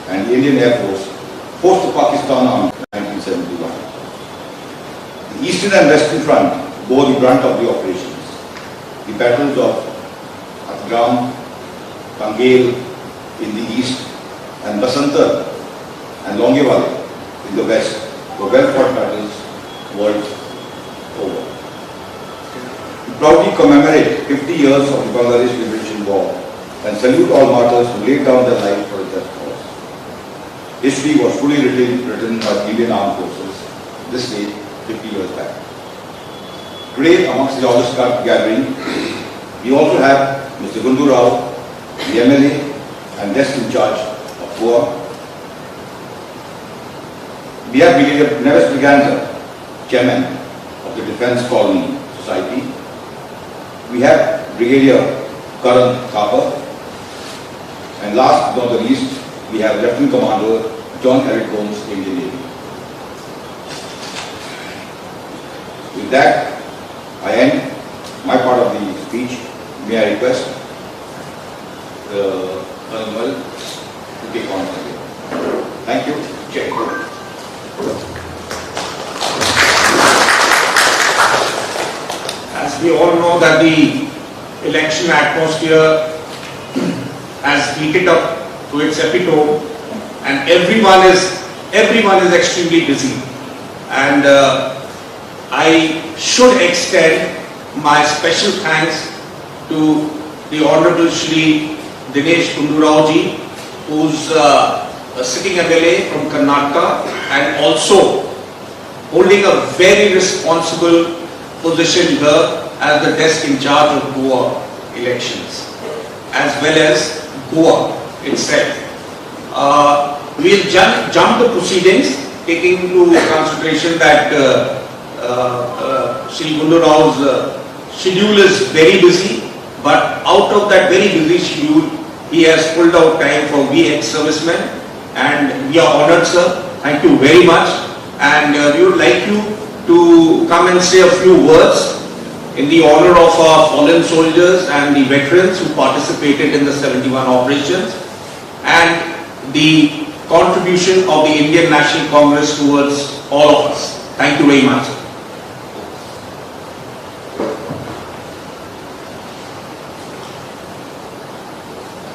and the Indian Air Force forced the Pakistan Army in 1971. The Eastern and Western Front bore the brunt of the operations. The battles of Hatgram, Pangal in the east, and Basanta and Longewale in the west were well-fought battles world over. We proudly commemorate 50 years of the Bangladesh Liberation War and salute all martyrs who laid down their lives for a just cause. History was fully written by the Indian Armed Forces this day 50 years back. Today, amongst the August gathering, we also have Mr. Gundu Rao, the MLA and guest in charge of Goa. We have Brigadier Neves Briganza, Chairman of the Defence Colony Society. We have Brigadier Karan Thapa. And last but not the least, we have Lieutenant Commander John Eric Holmes, Indian Navy. With that, I end my part of the speech. May I request Colonel to take on again. Thank you. Chair. As we all know that the election atmosphere has heated up to its epitome, and everyone is extremely busy. And I should extend my special thanks to the Honorable Shri Dinesh Gundu Rao ji, who's a sitting MLA from Karnataka and also holding a very responsible position here as the desk in charge of Goa elections, as well as Goa itself. We'll jump the proceedings, taking into consideration that Shri Gundu Rao's schedule is very busy, but out of that very busy schedule, he has pulled out time for we ex-servicemen, and we are honored, sir. Thank you very much, and we would like you to come and say a few words in the honor of our fallen soldiers and the veterans who participated in the 71 operations and the contribution of the Indian National Congress towards all of us. Thank you very much.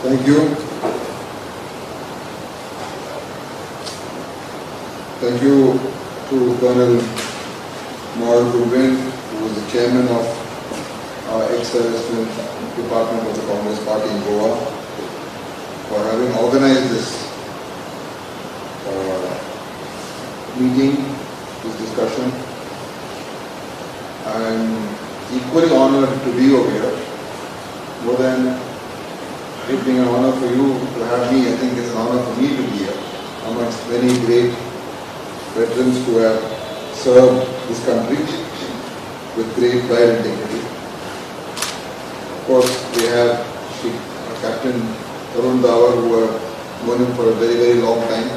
Thank you. Thank you to Colonel Moral Rubin, who was the chairman of our ex-servicemen department of the Congress Party in Goa, for having organized this meeting, this discussion. I am equally honored to be over here. More than it being an honor for you to have me, I think it's an honor for me to be here amongst many great veterans who have served this country with great pride and dignity. Of course, we have Captain Tarun Dawar, who have known him for a very, very long time,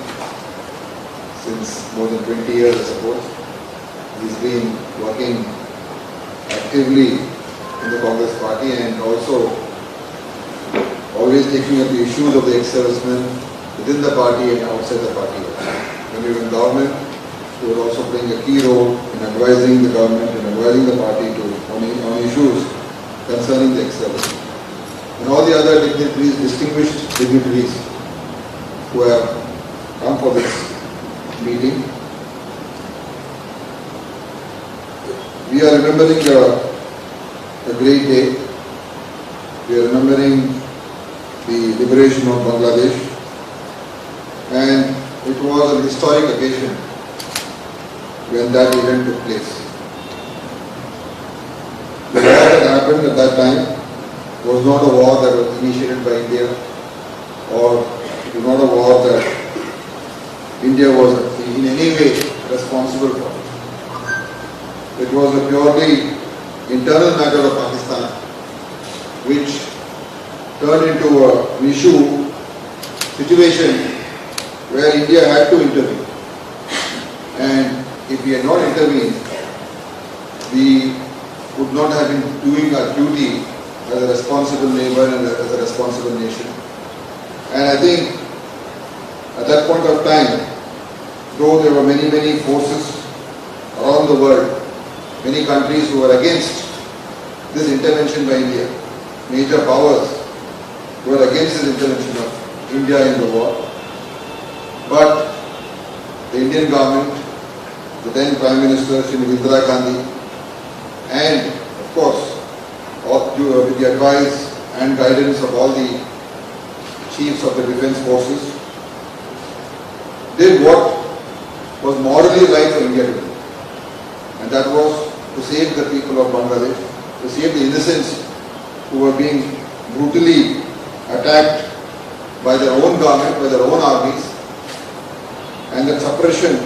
since more than 20 years, I suppose. He's been working actively in the Congress Party and also always taking up the issues of the ex-servicemen within the party and outside the party. When we were in government, he would also playing a key role in advising the government and advising the party on issues concerning the ex-servicemen. And all the other dignitaries, distinguished dignitaries who have come for this meeting. We are remembering a great day. We are remembering the liberation of Bangladesh, and it was an historic occasion when that event took place. The war that happened at that time was not a war that was initiated by India, or it was not a war that India was in any way responsible for. It was a purely internal matter of Pakistan, which turned into an issue, situation where India had to intervene. And if we had not intervened, we would not have been doing our duty as a responsible neighbor and as a responsible nation. And I think At that point of time, though there were many forces around the world, many countries who were against this intervention by India, major powers who were against this intervention of India in the war. But the Indian government, the then Prime Minister Srimati Indira Gandhi, and of course with the advice and guidance of all the chiefs of the defence forces, did what was morally right for India to do. And that was to save the people of Bangladesh, to save the innocents who were being brutally attacked by their own government, by their own armies. And that suppression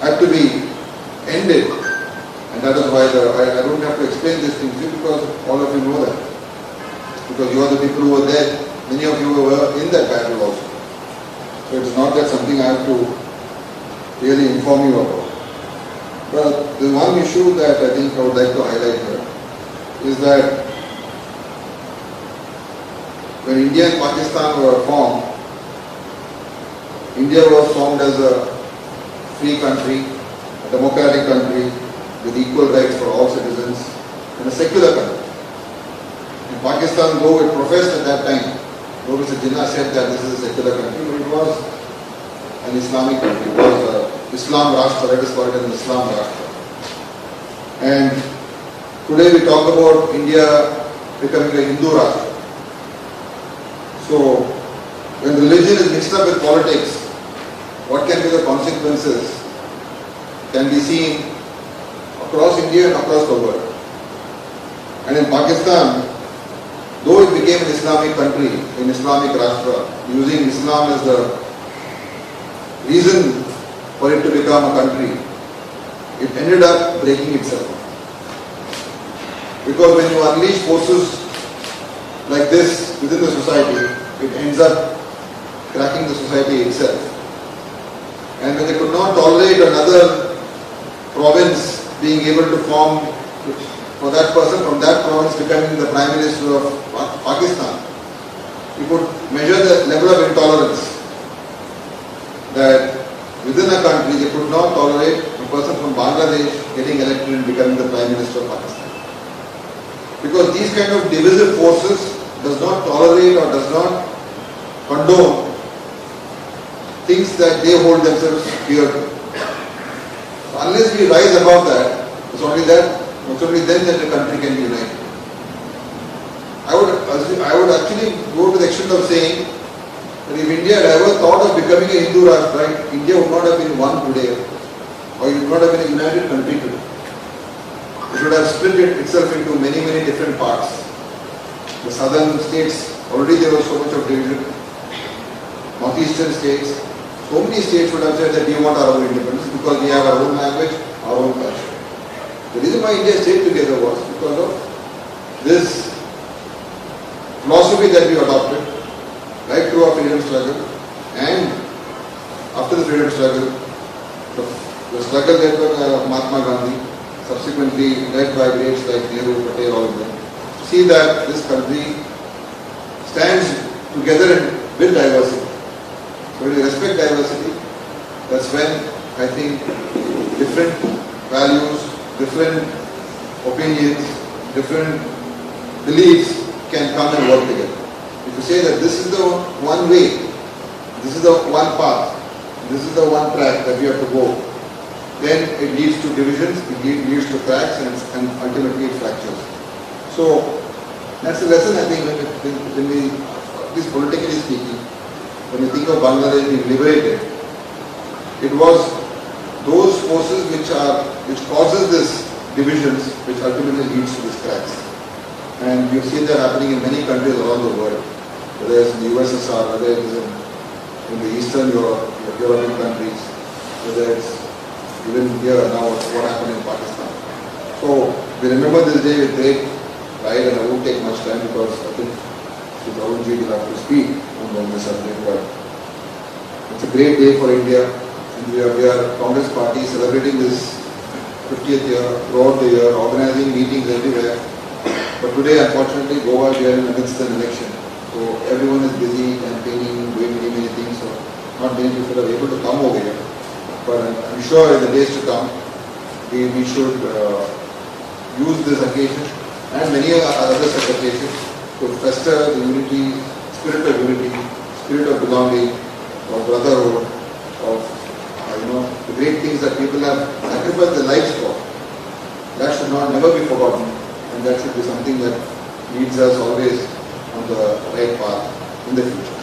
had to be ended. And that is why I don't have to explain this thing to you, because all of you know that. Because you are the people who were there. Many of you were in that battle also. So it is not that something I have to really inform you about. But the one issue that I think I would like to highlight here is that when India and Pakistan were formed, India was formed as a free country, a democratic country with equal rights for all citizens, and a secular country. In Pakistan, though it professed at that time, though Mr. Jinnah said that this is a secular country, but it was an Islamic country. It was Islam Rashtra, let us call it an Islam Rashtra. And today we talk about India becoming a Hindu Rashtra. So, when religion is mixed up with politics, what can be the consequences can be seen across India and across the world. And in Pakistan, though it became an Islamic country, an Islamic Rashtra, using Islam as the reason for it to become a country, it ended up breaking itself. Because when you unleash forces like this within the society, it ends up cracking the society itself. And when they could not tolerate another province being able to form for that person from that province becoming the Prime Minister of Pakistan, you could measure the level of intolerance that within a country they could not tolerate a person from Bangladesh getting elected and becoming the Prime Minister of Pakistan. Because these kind of divisive forces does not tolerate or does not condone things that they hold themselves dear to. So unless we rise above that, it's only then that the country can be united. I would actually go to the extent of saying that if India had ever thought of becoming a Hindu Rashtra, India would not have been one today, or it would not have been a united country today. It would have split itself into many different parts. The southern states, already there was so much of division. Northeastern states, so many states would have said that we want our own independence because we have our own language, our own culture. The reason why India stayed together was because of this philosophy that we adopted right through our freedom struggle, and after the freedom struggle, the struggle led by Mahatma Gandhi, subsequently led by greats like Nehru, Patel, all of them, see that this country stands together with diversity. So when you respect diversity, that's when I think different values, different opinions, different beliefs can come and work together. If you say that this is the one way, this is the one path, this is the one track that we have to go, then it leads to divisions, it leads to cracks, and ultimately it fractures. So that's the lesson I think when we, at least politically speaking, when we think of Bangladesh being liberated, it was those forces which causes this divisions which ultimately leads to these cracks. And you've seen that happening in many countries around the world, whether it's in the USSR, whether it is in the Eastern European countries, whether it's even here now what happened in Pakistan. So we remember this day with great pride, and I won't take much time because I think Rahulji will have to speak on this subject, but it's a great day for India, and we are Congress Party celebrating this 50th year throughout the year, organizing meetings everywhere. But today, unfortunately, Goa, we are in the midst of an election. So everyone is busy campaigning, doing many things. So not many people are able to come over here. But I'm sure in the days to come, we should use this occasion and many other such occasions to foster the unity, spirit of unity, spirit of belonging, of brotherhood, of the great things that people have sacrificed their lives for. That should never be forgotten, and that should be something that leads us always on the right path in the future.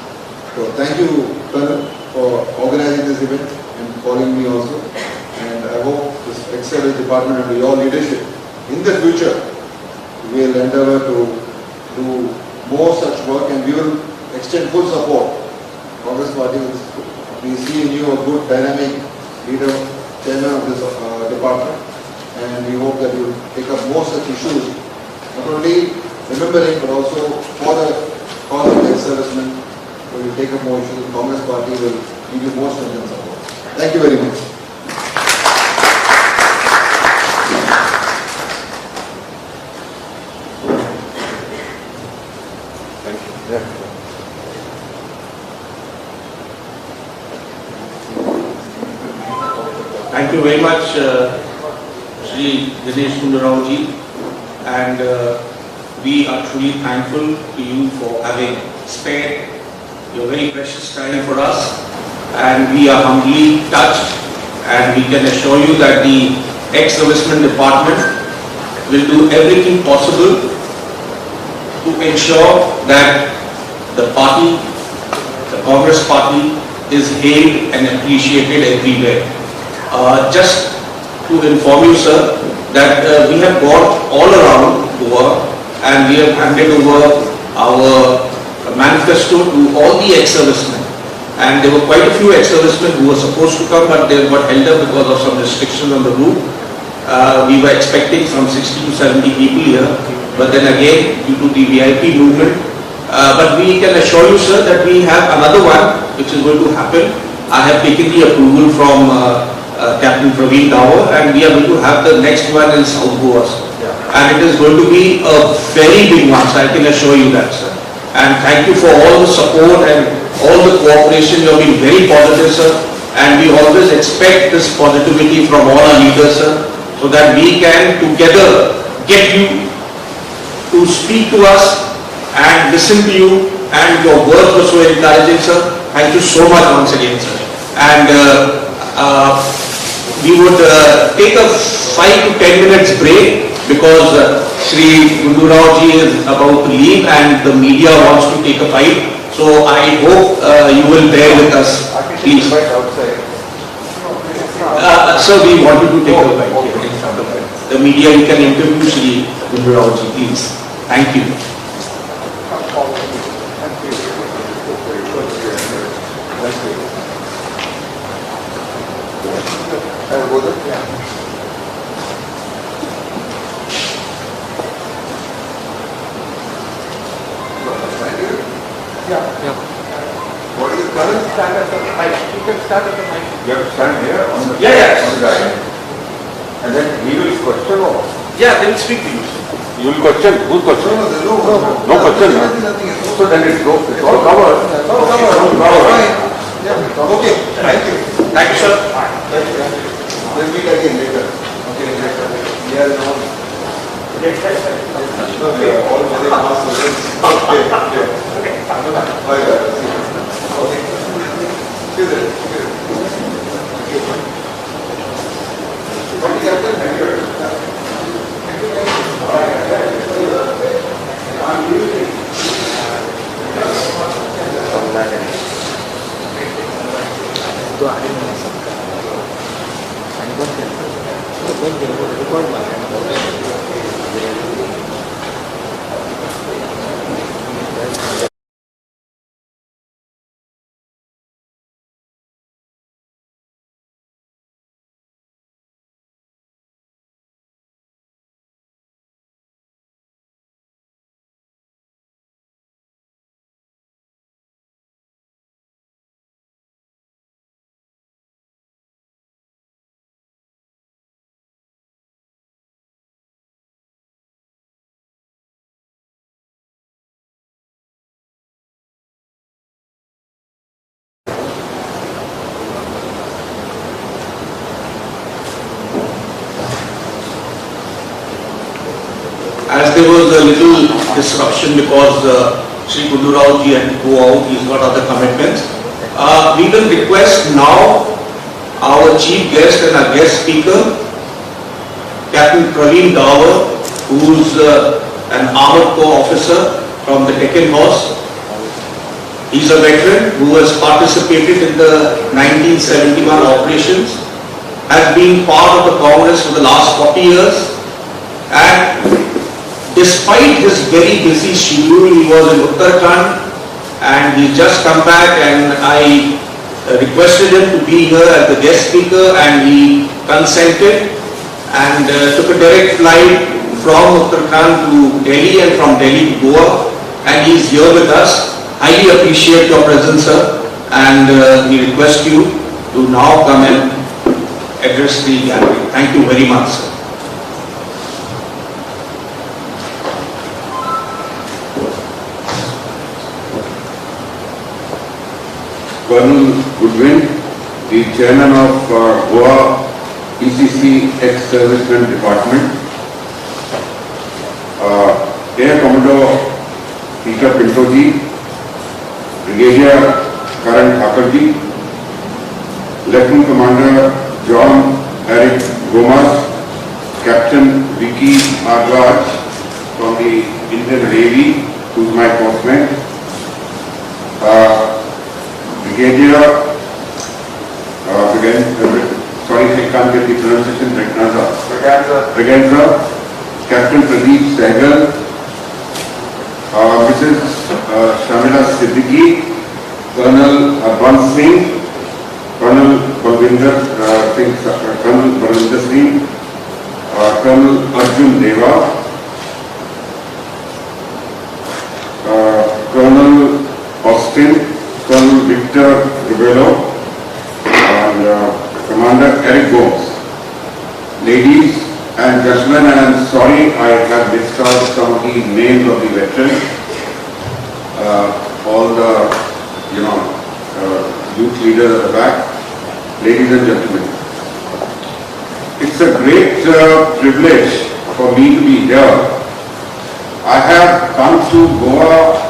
So thank you, Colonel, for organizing this event and calling me also. And I hope this excellent department under your leadership in the future will endeavor to do more such work, and we will extend full support. Congress Party will we see in you a good dynamic leader, chairman of this department, and we hope that you will take up more such issues, not only remembering but also for the cause of the ex-servicemen. So you take up more issues. The Congress Party will give you more strength and support. Thank you very much. Thank you. Yeah. Thank you very much, Shri Dinesh Gundarao ji, and we are truly thankful to you for having spared your very precious time for us, and we are humbly touched, and we can assure you that the ex-servicemen department will do everything possible to ensure that the party, the Congress Party, is hailed and appreciated everywhere. Just to inform you, sir, that we have gone all around Goa and we have handed over our manifesto to all the ex-servicemen. And there were quite a few ex-servicemen who were supposed to come, but they got held up because of some restrictions on the route. We were expecting some 60 to 70 people here, but then again, due to the VIP movement. But we can assure you, sir, that we have another one which is going to happen. I have taken the approval from Captain Praveen Dawar, and we are going to have the next one in South Goa, sir. Yeah. And it is going to be a very big one, so I can assure you that, sir. And thank you for all the support and all the cooperation. You have been very positive, sir. And we always expect this positivity from all our leaders, sir, so that we can together get you to speak to us and listen to you, and your words were so encouraging, sir. Thank you so much once again, sir. And we would take a 5 to 10 minutes break because Shri Gundarao ji is about to leave and the media wants to take a fight. So I hope you will bear with us, please. Sir, we wanted to take a fight here. The media, you can interview Shri Gundarao ji, please. Thank you. What is the current stand at the mic? You can stand at the mic. You have to stand here on the Yeah. on the guy. And then he will question or Yeah, they will speak to you, sir. you will question. Who's question? No question. Nothing. So then it's all covered. It's all covered. Fine. Yeah. Okay. Thank you. Thank you, sir. We'll meet again later. Okay. Later. Yeah. No. Okay. All very fast. Okay. Bye. Okay. See you then. तो आहे आणि बंद केलं record मारला as there was a little disruption because Sri Kundu Rao ji had to go out, he's got other commitments. We will request now our chief guest and our guest speaker, Captain Praveen Davar, who's an Armored Corps officer from the Deccan Horse. He's a veteran who has participated in the 1971 operations, has been part of the Congress for the last 40 years, and despite his very busy schedule, he was in Uttarakhand and he's just come back, and I requested him to be here as the guest speaker and he consented and took a direct flight from Uttarakhand to Delhi and from Delhi to Goa, and he's here with us. Highly appreciate your presence, sir, and we request you to now come and address the gathering. Thank you very much, sir. Colonel Goodwin, the chairman of Goa ECC ex-servicemen department, Air Commodore Peter Pinto-ji, Brigadier Karan Thakur-ji, Lieutenant Commander John Eric Gomas, Captain Vicky Arwaj from the Indian Navy, who is my postmate, Brigadier, sorry I can't get the pronunciation, Briganza, Captain Pradeep Sehgal, Mrs. Shamila Siddiqui, Colonel Ban Singh, Colonel Balwinder Singh, Colonel Arjun Deva, Colonel Austin, Colonel Victor Rubello, and Commander Eric Gomes. Ladies and gentlemen, and I'm sorry I have missed out some of the names of the veterans, all the youth leaders at the back. Ladies and gentlemen, it's a great privilege for me to be here. I have come to Goa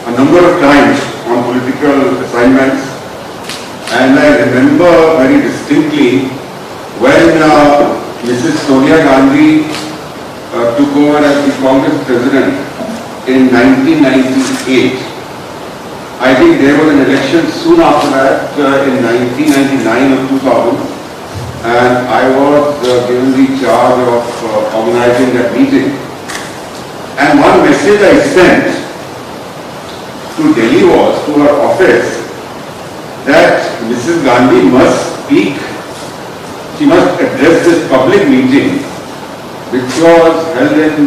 a number of times on political assignments, and I remember very distinctly when Mrs. Sonia Gandhi took over as the Congress president in 1998. I think there was an election soon after that in 1999 or 2000, and I was given the charge of organizing that meeting. And one message I sent to Delhi was, to her office, that Mrs. Gandhi must speak, she must address this public meeting, which was held in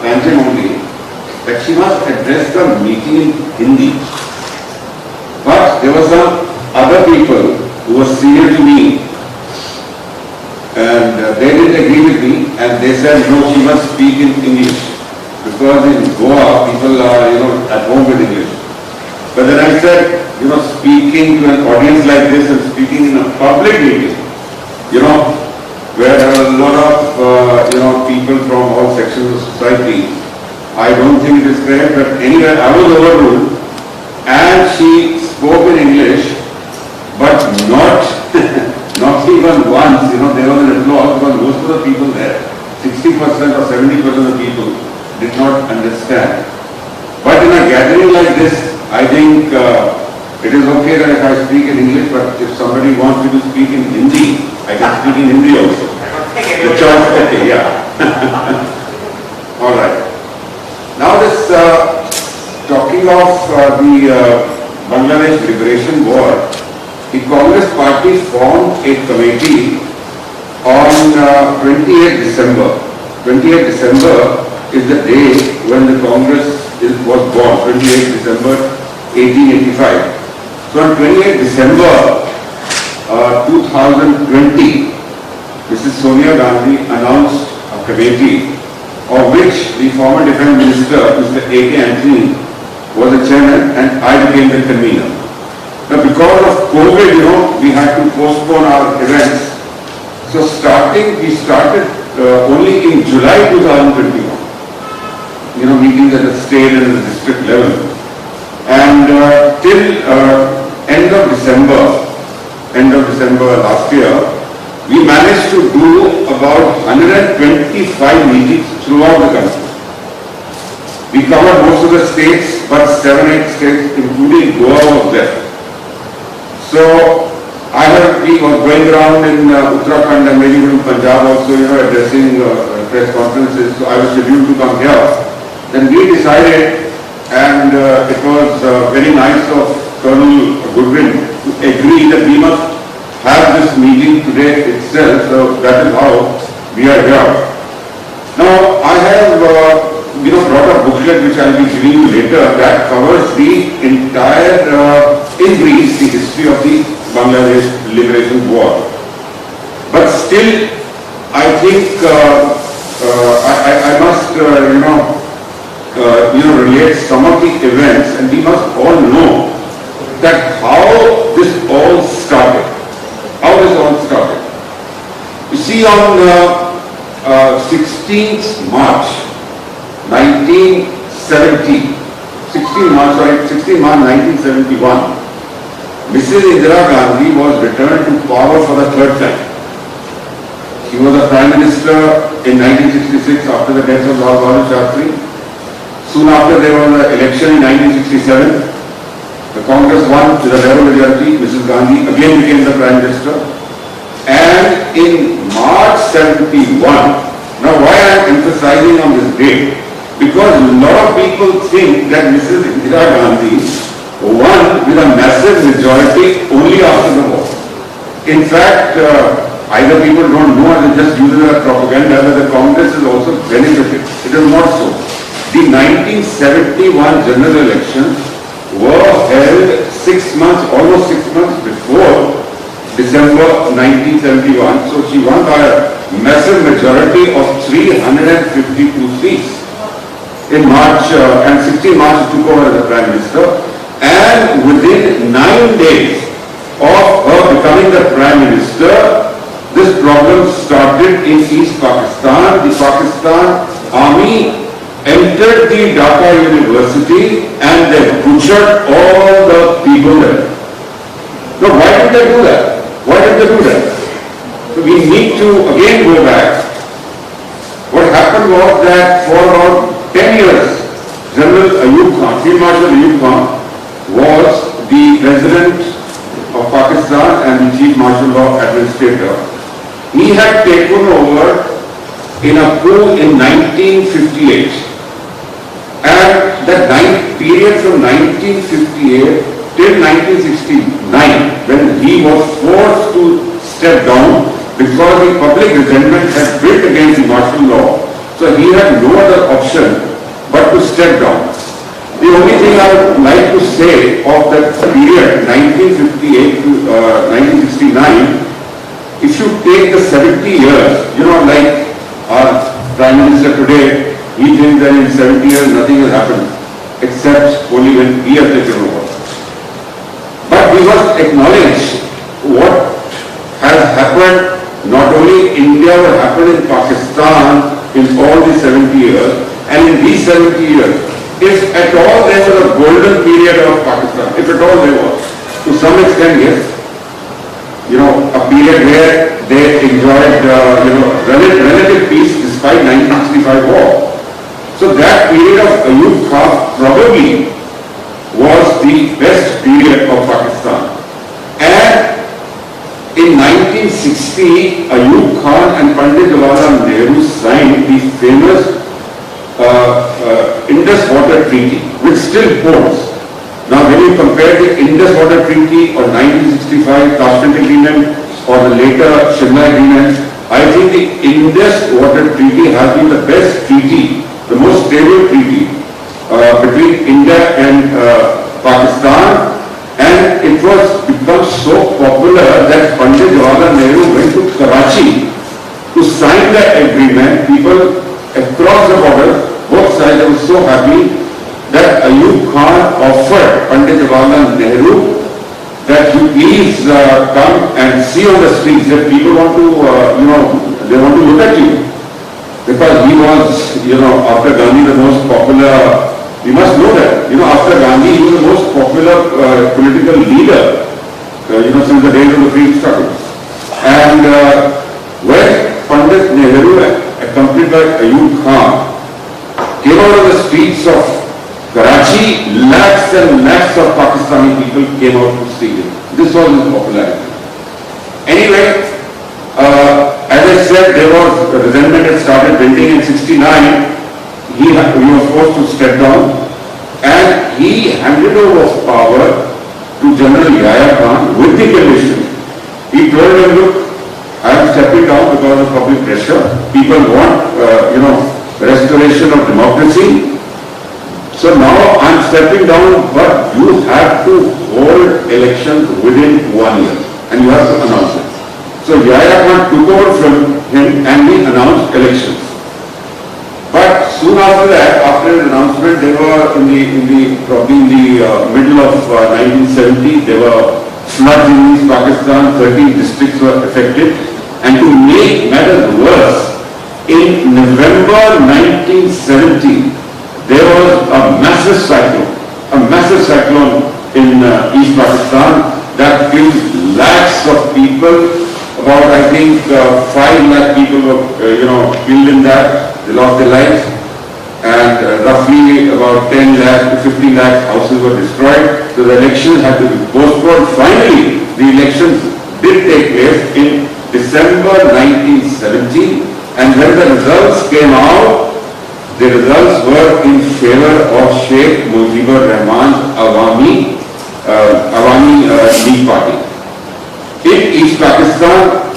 Panjim only, that she must address the meeting in Hindi. But there were some other people who were senior to me, and they didn't agree with me, and they said, no, she must speak in English, because in Goa people are, at home with English. But then I said, speaking to an audience like this and speaking in a public meeting, where there are a lot of, people from all sections of society, I don't think it is correct. But anyway, I was overruled, and she spoke in English, but not even once, there was an applause, because most of the people there, 60% or 70% of the people did not understand. But in a gathering like this, I think it is okay that if I speak in English, but if somebody wants me to speak in Hindi, I can speak in Hindi also. The choice, okay, yeah. All right. Now this, talking of the Bangladesh Liberation War, the Congress Party formed a committee on 28th December. 28th December is the day when the Congress was born, 28th December 1885. So on 28th December 2020, Mrs. Sonia Gandhi announced a committee of which the former Defence Minister, Mr. A.K. Antony, was the chairman and I became the convener. Now because of COVID, we had to postpone our events. So we started only in July 2021. meetings at the state and the district level. And till end of December last year, we managed to do about 125 meetings throughout the country. We covered most of the states, but 7-8 states, including Goa, was there. So I was going around in Uttarakhand and maybe even Punjab also, addressing press conferences. So I was scheduled to come here. Then we decided, and it was very nice of Colonel Goodwin to agree that we must have this meeting today itself. So that is how we are here. Now I have brought a booklet which I will be giving you later that covers the entire, in brief, the history of the Bangladesh Liberation War. But still, I think I must, relate some of the events, and we must all know that how this all started. You see, on 16th March 1971, Mrs. Indira Gandhi was returned to power for the third time. She was a Prime Minister in 1966 after the death of Lal Bahadur Shastri. Soon after there was an election in 1967. The Congress won with a narrow majority. Mrs. Gandhi again became the Prime Minister. And in March 71, now why I am emphasizing on this date? Because a lot of people think that Mrs. Indira Gandhi won with a massive majority only after the war. In fact, either people don't know or they just use it as propaganda that the Congress is also benefited. It is not so. The 1971 general elections were held almost 6 months before December 1971. So she won by a massive majority of 352 seats. In March, and 16 March she took over as the Prime Minister, and within 9 days of her becoming the Prime Minister, this problem started in East Pakistan. The Pakistan Army entered the Dhaka University and they butchered all the people there. Now why did they do that? So we need to again go back. What happened was that for about 10 years, General Ayub Khan, Field Marshal Ayub Khan, was the President of Pakistan and the Chief Martial Law Administrator. He had taken over in a coup in 1958. And that period from 1958 till 1969, when he was forced to step down because the public resentment had built against the martial law. So he had no other option but to step down. The only thing I would like to say of that period, 1958 to 1969, if you take the 70 years, like our Prime Minister today, he thinks that in 70 years nothing has happened except only when he has taken over. But we must acknowledge what has happened not only in India but happened in Pakistan in all these 70 years. And in these 70 years, if at all there was a golden period of Pakistan, if at all there was, to some extent yes, a period where they enjoyed relative peace despite 1965 war. So that period of Ayub Khan probably was the best period of Pakistan. And in 1960, Ayub Khan and Pandit Jawaharlal Nehru signed the famous Indus Water Treaty, which still holds. Now when you compare the Indus Water Treaty or 1965 Tashkent Agreement or the later Shimla Agreement, I think the Indus Water Treaty has been the best treaty, the most stable treaty between India and Pakistan, and it was become so popular that Pandit Jawaharlal Nehru went to Karachi to sign the agreement. People across the border, both sides, were so happy that Ayub Khan offered Pandit Jawaharlal Nehru that you please come and see on the streets that people want to, they want to look at you. because he was, after Gandhi, the most popular, you must know that, after Gandhi, he was the most popular political leader, since the days of the free struggle. And when Pandit Nehru, accompanied by Ayub Khan, came out of the streets of Karachi, lakhs and lakhs of Pakistani people came out to see him. This was his popularity. Anyway, as I said, there was resentment that started building in 69. He was forced to step down, and he handed over power to General Yahya Khan with the condition. He told him, look, I am stepping down because of public pressure. People want, restoration of democracy. So now I am stepping down, but you have to hold elections within 1 year, and you have to announce it. So Yahya Khan took over from him and he announced elections. But soon after that, after his announcement, they were probably in the middle of 1970, there were floods in East Pakistan, 13 districts were affected. And to make matters worse, in November 1970, there was a massive cyclone in East Pakistan that killed lakhs of people. About, I think, 5 lakh people were, killed in that. They lost their lives. And roughly about 10 lakh to 15 lakh houses were destroyed. So the elections had to be postponed. Finally, the elections did take place in December 1970. And when the results came out, the results were in favor of Sheikh Mujibur Rahman's Awami League Party. In East Pakistan,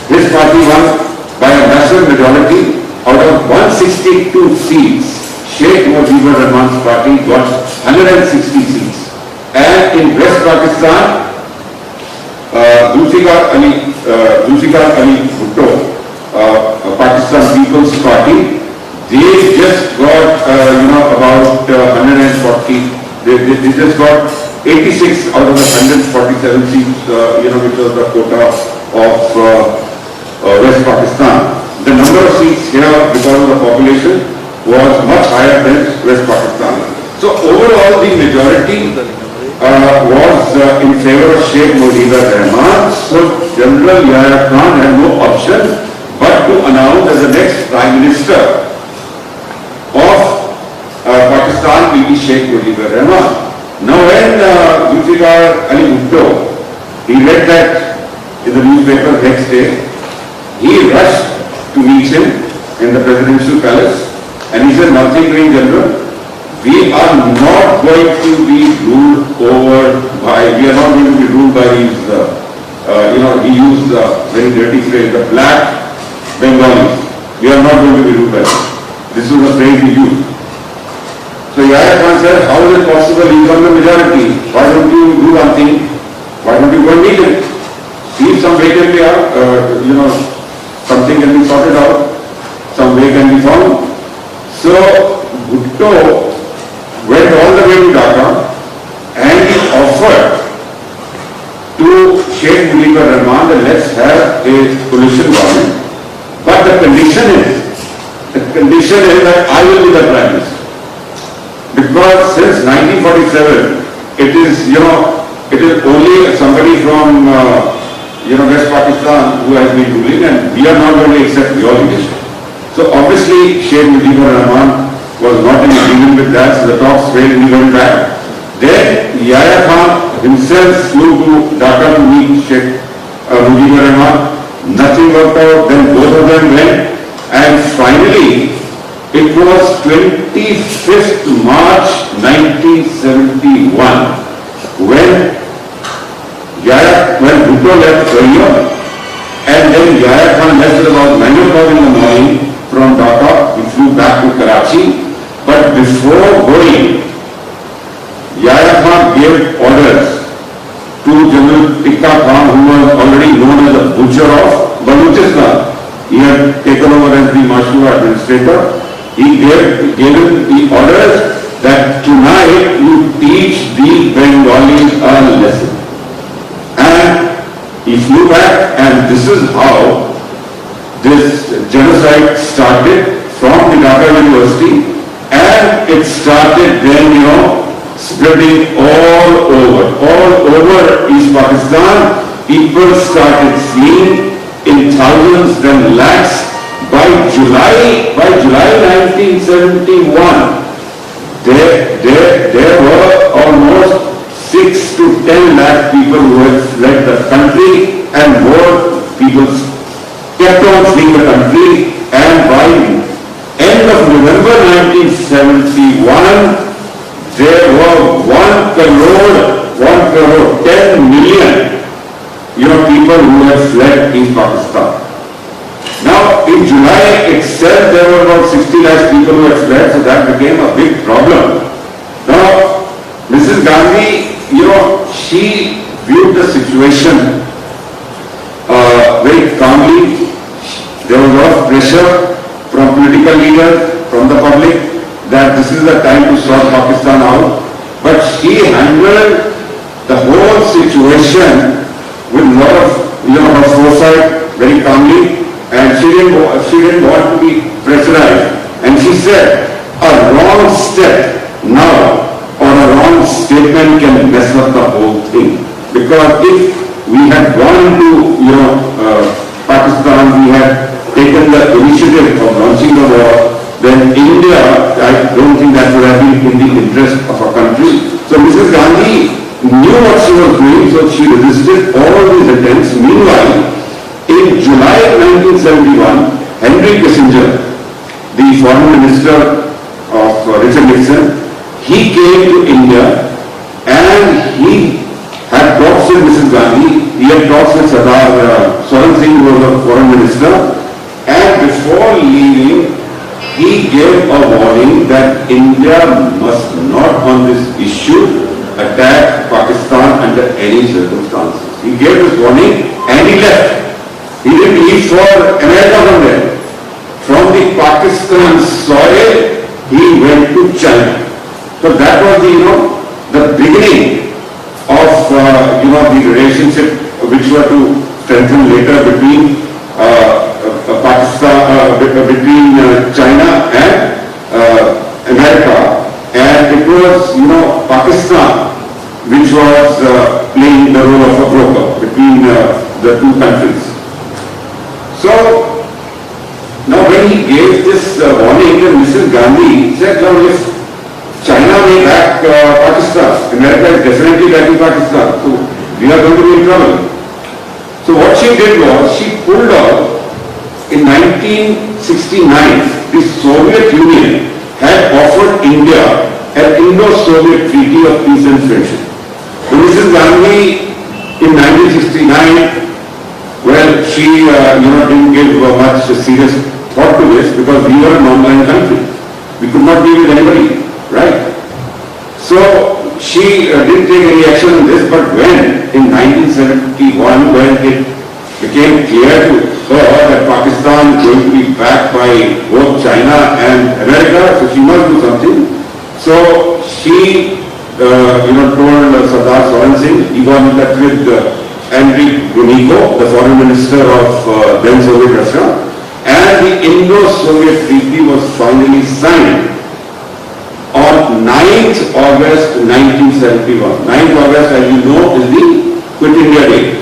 his party won by a massive majority. Out of 162 seats, Sheikh Mujibur Rahman's party got 160 seats. And in West Pakistan, Zulfikar Ali Bhutto, Pakistan People's Party, they just got, about 140, they just got 86 out of the 147 seats, which was the quota of West Pakistan. The number of seats here, because of the population, was much higher than West Pakistan. So overall, the majority was in favor of Sheikh Mujibur Rahman. So General Yahya Khan had no option but to announce as the next Prime Minister of Pakistan will be Sheikh Mujibur Rahman. Now when Zulfikar Ali Bhutto, he read that in the newspaper next day, he rushed to meet him in the presidential palace and he said, nothing doing, General, we are not going to be ruled by these, he used a very dirty phrase, the black Bengalis. We are not going to be ruled by them. This was the phrase he used. So Yahya Khan said, how is it possible? He is on the majority. Why don't you do one thing? Why don't you go and meet him? See if some way can be something can be sorted out. Some way can be found. So Bhutto went all the way to Dhaka and he offered to Sheikh Mujibur Rahman that let's have a coalition government. But the condition is that I will be the Prime Minister. Because since 1947, it is only somebody from West Pakistan who has been ruling, and we are not going to accept your leadership. So obviously Sheikh Mujibur Rahman was not in agreement with that, so the talks failed and he went back. Then Yahya Khan himself flew to Dhaka to meet Sheikh Mujibur Rahman. Nothing worked out. Then both of them went, and finally it was 25th March 1971 when Bhutto left earlier, and then Yahya Khan left at about 9 o'clock in the morning from Dhaka. He flew back to Karachi. But before going, Yahya Khan gave orders to General Tikka Khan, who was already known as the butcher of Baluchistan. He had taken over as the martial administrator. He gave him the orders that tonight you teach the Bengalis a lesson. And he flew back, and this is how this genocide started from the Dhaka University, and it started then, spreading all over East Pakistan. People started fleeing in thousands, then lakhs. By July 1971, there were almost 6 to 10 lakh people who had fled the country, and more people kept on fleeing the country. And by end of November 1971, there were 1 crore, 10 million, people who had fled East Pakistan. Now, in July itself, there were about 60 lakh people who had fled, so that became a big problem. Now, Mrs. Gandhi, she viewed the situation very calmly. There was a lot of pressure from political leaders, from the public, that this is the time to sort Pakistan out. But she handled the whole situation with a lot of, her foresight, very calmly, and she didn't want to be pressurized. And she said, a wrong step now or a wrong statement can mess up the whole thing. Because if we had gone to, Pakistan, we had taken the initiative of launching the war, then India, I don't think that would have been in the interest of our country. So Mrs. Gandhi knew what she was doing, so she resisted all these attempts. Meanwhile, in July 1971, Henry Kissinger, the foreign minister of Richard Nixon, he came to India and he had talks with Mrs. Gandhi. He had talks with Sardar Swaran Singh, who was the foreign minister, and before leaving, he gave a warning that India must not on this issue attack Pakistan under any circumstances. He gave this warning and he left. He didn't leave for America from there. From the Pakistan soil, he went to China. So that was the beginning of the relationship which were to strengthen later between Pakistan, between China and America. And it was, Pakistan which was playing the role of a broker between the two countries. So, now when he gave this warning, Mrs. Gandhi said, now if China may back Pakistan, America is definitely backing Pakistan, so we are going to be in trouble. So what she did was, she pulled out, in 1969, the Soviet Union had offered India an Indo-Soviet Treaty of Peace and Friendship. So Mrs. Gandhi, in 1969, well, she didn't give much serious thought to this because we were a non-aligned country. We could not be with anybody, right? So she didn't take any action on this, but when, in 1971, when it became clear to her that Pakistan is going to be backed by both China and America, so she must do something. So she, told Sardar Swaran Singh. He got in touch with Andriy Gromyko, the foreign minister of then Soviet Russia, and the Indo-Soviet Treaty was finally signed on 9th August 1971. 9th August, as you know, is the Quit India Day.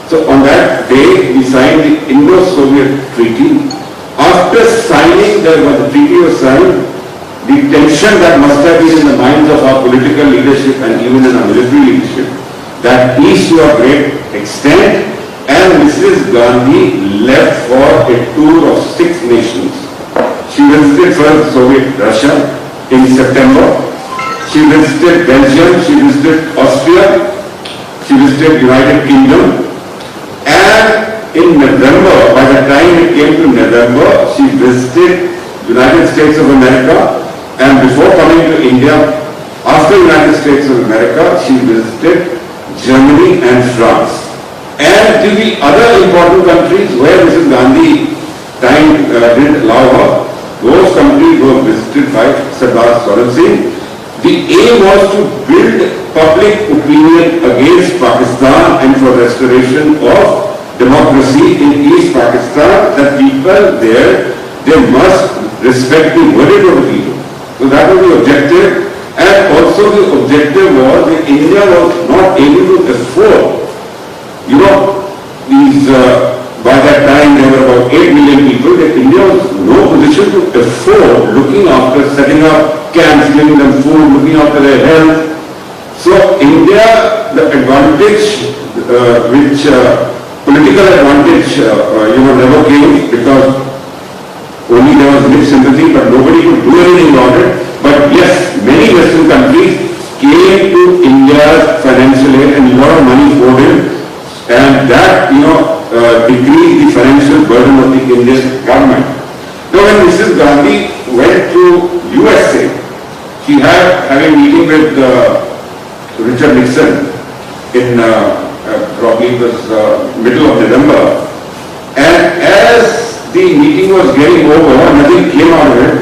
So on that day, we signed the Indo-Soviet Treaty. After signing, the treaty was signed, the tension that must have been in the minds of our political leadership and even in our military leadership, that eased to a great extent, and Mrs. Gandhi left for a tour of 6 nations. She visited first Soviet Russia in September. She visited Belgium, she visited Austria, she visited United Kingdom, and in November, by the time it came to November, she visited United States of America, and before coming to India, after United States of America, she visited Germany and France. And the other important countries where Mrs. Gandhi time didn't allow her, those countries were visited by Sardar Swaran Singh. The aim was to build public opinion against Pakistan and for restoration of democracy in East Pakistan, that people there, they must respect the verdict of the people. So that was the objective. And also the objective was that India was not able to afford, these, by that time there were about 8 million people, that India was no position to afford looking after, setting up camps, giving them food, looking after their health. So India, the advantage, political advantage, never came, because only there was mixed sympathy, but nobody could do anything about it. But yes, many Western countries came to India's financial aid and a lot of money poured in, and that, decreased the financial burden of the Indian government. Now when Mrs. Gandhi went to USA, she had a meeting with Richard Nixon in probably it was middle of November, and as the meeting was getting over, nothing came out of it.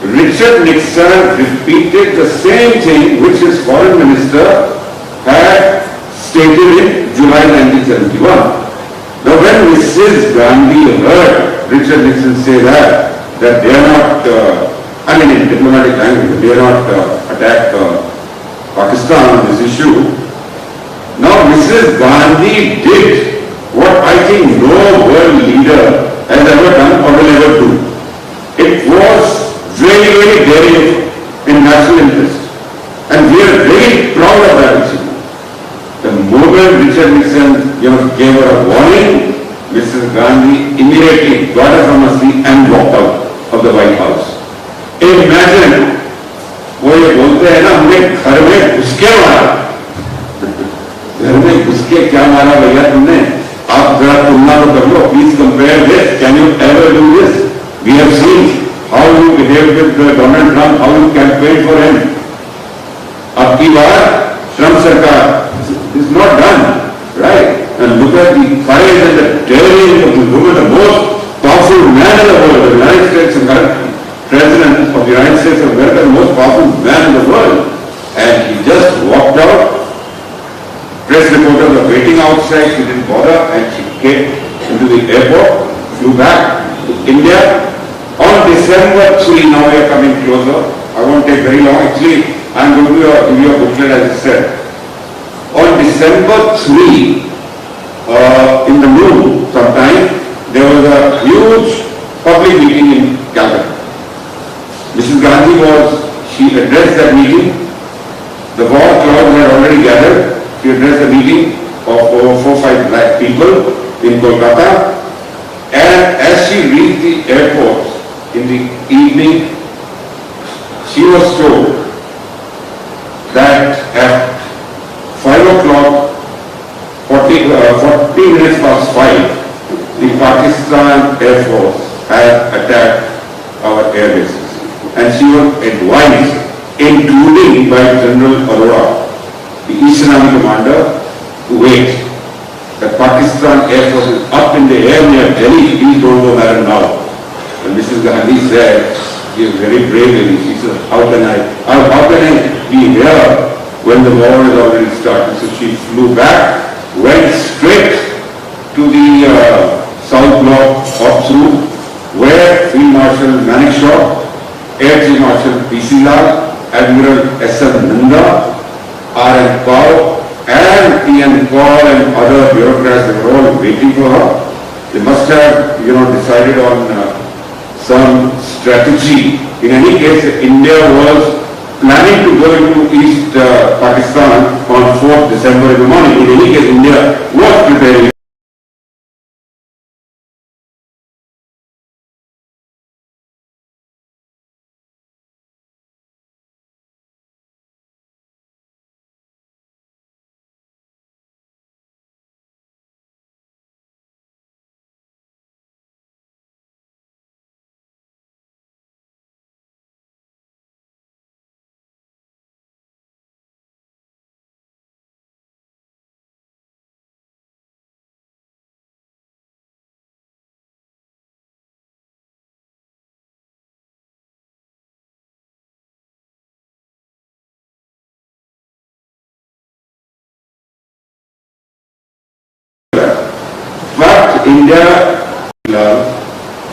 Richard Nixon repeated the same thing which his foreign minister had stated in July 1971. Now when Mrs. Gandhi heard Richard Nixon say that they are not, in diplomatic language, they are not attack Pakistan on this issue. Now Mrs. Gandhi did what I think no world leader has ever done or will ever do. It was very, very daring in national interest. And we are very proud of that achievement. The moment Richard Nixon, gave her a warning, Mrs. Gandhi immediately got her from her seat and walked out of the White House. Imagine, वो ये बोलते हैं ना, हमने घर में घुस के मारा, घर में घुस के क्या मारा भैया तुमने? आप जरा तुलना तो कर लो, please compare this. Can you ever do this? We have seen how you behaved with Donald Trump, how you campaigned for him. अब की बार Trump सरकार is not done, right? And look at the courage and the daring of the woman, the most powerful man in the world, the United States of America, President of the United States of America, the most powerful man in the world. And he just walked out. Press reporters were waiting outside, she didn't bother, and she came into the airport, flew back to India. On December 3, now we are coming closer, I won't take very long, actually I am going to give you a booklet as I said. On December 3, in the noon sometime, there was a huge public meeting in Calcutta. Mrs. Gandhi she addressed that meeting. The war clouds had already gathered. She addressed the meeting of over 4-5 lakh people in Kolkata. And as she reached the airport in the evening, she was told that at 5 o'clock, 40 minutes past 5, the Pakistan Air Force had attacked our air bases. And she was advised, including by General Arora, the Eastern Army commander, to wait. The Pakistan Air Force is up in the air near Delhi, please don't go there now. And Mrs. Gandhi said, she is very brave lady, she said, how can I be here when the war is already started? So she flew back, went straight to the South Block ops-room, where Field Marshal Manekshaw, Air Chief Marshal P.C. Lal, Admiral S.M. Nanda, R.N. Pao, and P.N. Kaur and other bureaucrats, they were all waiting for her. They must have, decided on some strategy. In any case, India was planning to go into East Pakistan on 4th December in the morning. In any case, India was preparing. India,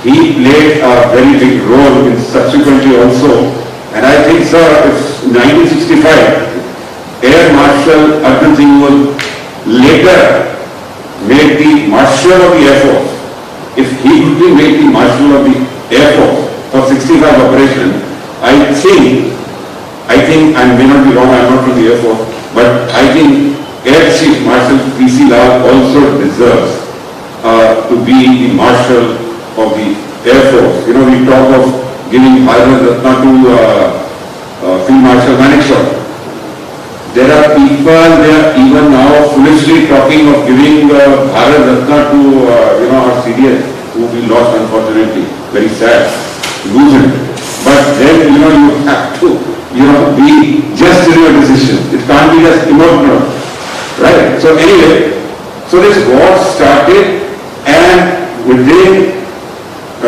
he played a very big role in subsequently also. And I think, sir, it's 1965, Air Marshal Arjun Singh was later made the Marshal of the Air Force. If he could be made the Marshal of the Air Force for 65 operation, I think, I may not be wrong, I am not from the Air Force, but I think Air Chief Marshal P.C. Lal also deserves to be the Marshal of the Air Force. You know, we talk of giving Bharat Ratna to Field Marshal Manekshaw. There are people, they are even now foolishly talking of giving Bharat Ratna to, our CDS, who we lost unfortunately. Very sad, lose him. But then, you have to, be just in your decision. It can't be just emotional. Right? So anyway, so this war started, and within a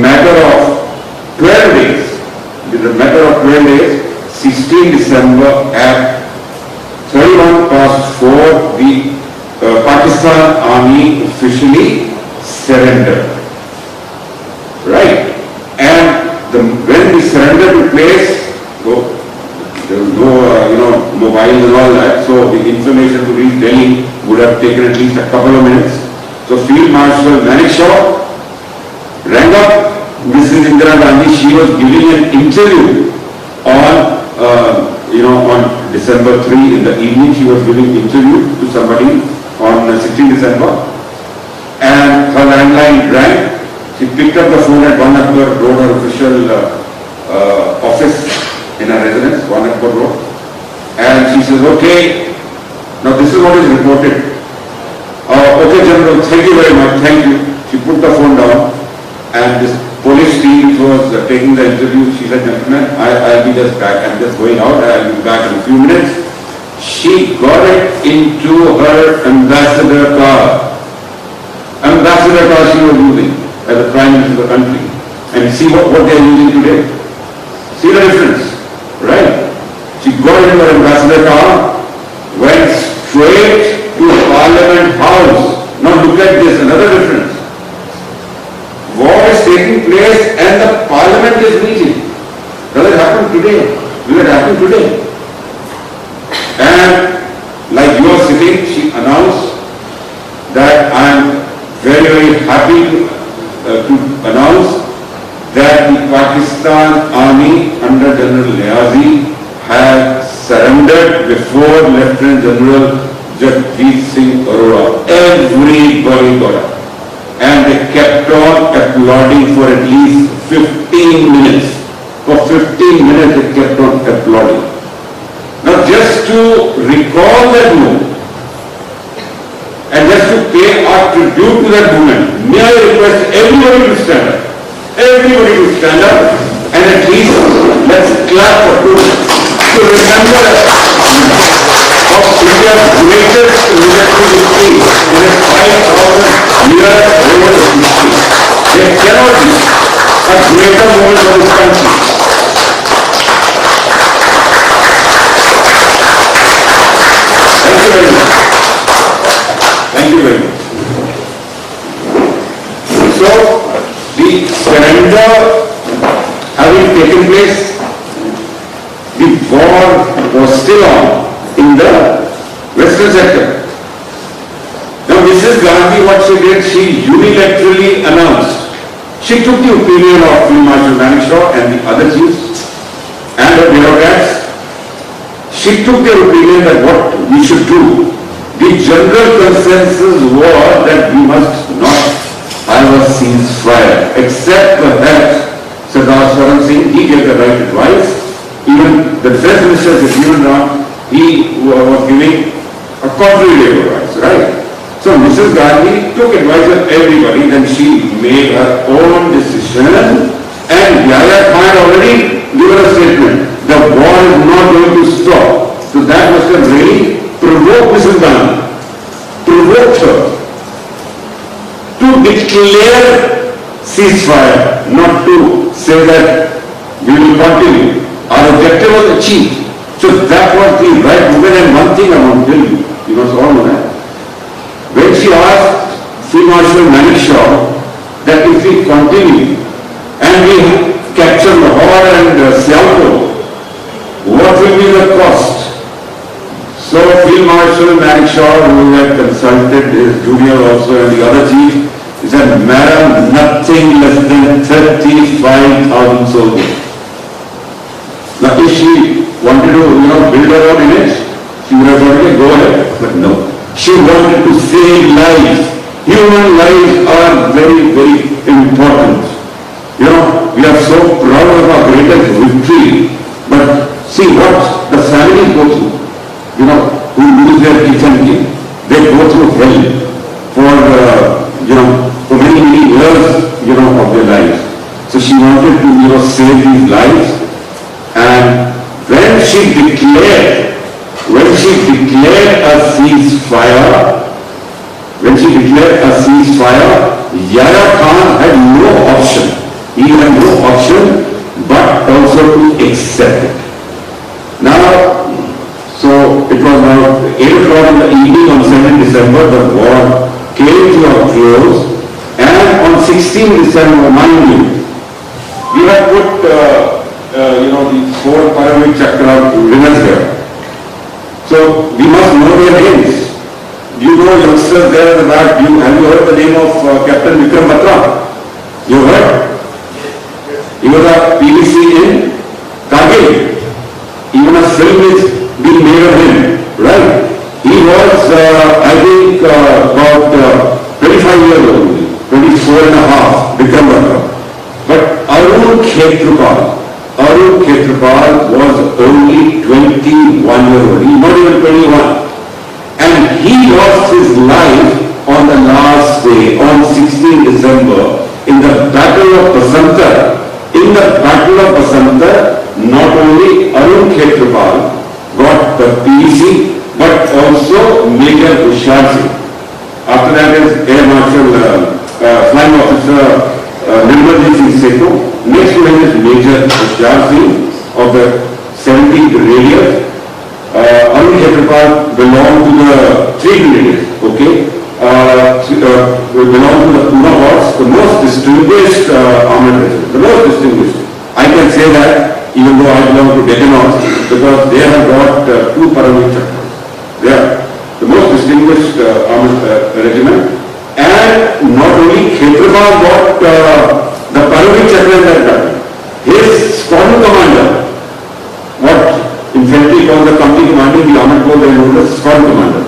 matter of 12 days, 16 December at 4, the Pakistan Army officially surrendered. Right? And when the surrender took place, there was no, mobile and all that, so the information to reach Delhi would have taken at least a couple of minutes. So Field Marshal Manekshaw rang up Mrs. Indira Gandhi. She was giving an interview on, on December 3 in the evening. She was giving an interview to somebody on 16 December. And her landline rang. She picked up the phone at One Akbar Road, her official office in her residence, One Akbar Road. And she says, okay, now this is what is reported. Okay, General, thank you very much, thank you. She put the phone down, and this police team which was taking the interview, she said, gentlemen, I'll be just back. I'm just going out, I'll be back in a few minutes. She got it into her ambassador car. Ambassador car she was using as the Prime Minister of the country. And see what they are using today. See the difference, right? She got into her ambassador car, went straight to Parliament House. Now look at this, another difference. War is taking place and the Parliament is meeting. Does it happen today? Will it happen today? And like you are sitting, she announced that I am very, very happy to announce that the Pakistan Army under General Niazi has surrendered before Lieutenant General Jagmeet Singh Arora. Everybody got up. And they kept on applauding for at least 15 minutes. For 15 minutes they kept on applauding. Now just to recall that moment, and just to pay our tribute to that moment, may I request everybody to stand up. Everybody to stand up, and at least let's clap for to remember of India's greatest military victory in its 5,000-year-old history. There cannot be a greater moment for this country. Thank you very much. Thank you very much. So, the surrender having taken place, the war was still on in the western sector. Now Mrs. Gandhi, what she did, she unilaterally announced. She took the opinion of Field Marshal Manekshaw and the other chiefs and the bureaucrats. She took their opinion that what we should do. The general consensus was that we must not have a ceasefire, except perhaps Sardar Swaran Singh, he gave the right advice. Even the Defense Minister, he was giving a contrary advice, right? So Mrs. Gandhi took advice of everybody, then she made her own decision, and Yahya Khan had already given a statement. The war is not going to stop. So that must have really provoked Mrs. Gandhi, provoked her to declare ceasefire, not to say that we will continue. Our objective was achieved. So that was the right moment. And one thing I want to tell you, you must all know that. When she asked Field Marshal Manekshaw that if we continue and we capture Lahore and Sialkot, what will be the cost? So Field Marshal Manekshaw, who had consulted his junior also and the other chief, he said, "Madam, nothing less than 35,000 soldiers." Now if she wanted to, build her own image, she would have said, go ahead, but no. She wanted to save lives. Human lives are very, very important. We are so proud of our greatest victory, but see what the families go through, who lose their kitchen king. They go through hell for many, many years, of their lives. So she wanted to, save these lives, and when she declared a ceasefire, Yahya Khan had no option. He had no option but also to accept it. Now, so it was now 8 o'clock in the evening on 7th December, the war came to a close, and on 16th December, mind you, we have put, the 4 Paramit Chakra winners here. So we must know their names. You know youngsters there in the back, have you heard the name of Captain Vikram Batra? You heard? He was a PVC in Kargil. Even a film is being made of him, right? He was, I think, about 25 years old, 24 and a half, Vikram Batra. But Arun Khetrapal was only 21 years old. He was not even 21. And he lost his life on the last day, on 16 December, in the Battle of Basanta. In the Battle of Basanta, not only Arun Khetrapal got the PEC, but also Major Hushar Singh. After that is Air Marshal, Flying Officer Nirmalji Singh Seto. Next to him is Major Hushar Singh of the 70th Radius. Arun Khetrapal belonged to the 3 Radius, okay? Belonged to the Pune Horse, the most distinguished armored regiment, the most distinguished. I can say that even though I belong to Deccan Horse, because they have got 2 Paramit Chakras. They are the most distinguished armored regiment. And not only Khetrapal got the Paramit Chakra in that battle. His squadron commander, what infantry called the company commanding the armored corps, they known as squadron commander.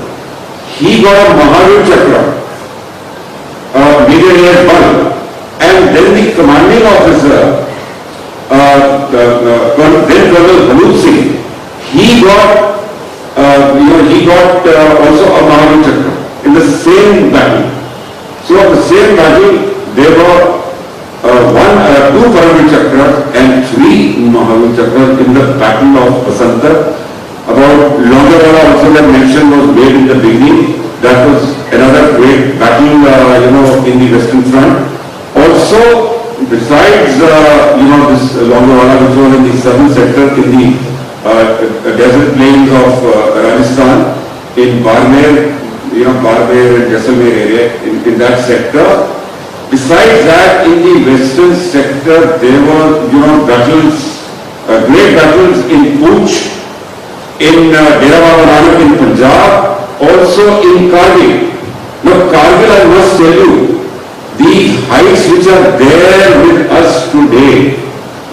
He got a Mahavir Chakra, Major A.S. Bal, and then the commanding officer, then Colonel Hanup Singh, he got also a Mahavir Chakra in the same battle. So of the same battle, there were 2 Paramit Chakras and 3 Mahavir Chakras in the Battle of Basanta. About Longewala also that mention was made in the beginning. That was another great battle, in the Western Front. Also, besides, this Longewala, which was in the southern sector, in the desert plains of Rajasthan, in Barmer, Barmer and Jaisalmer area, in that sector. Besides that, in the western sector, there were, battles, great battles in Pooch, in Dera Baba Nanak in Punjab, also in Kargil. Now Kargil, I must tell you, the heights which are there with us today,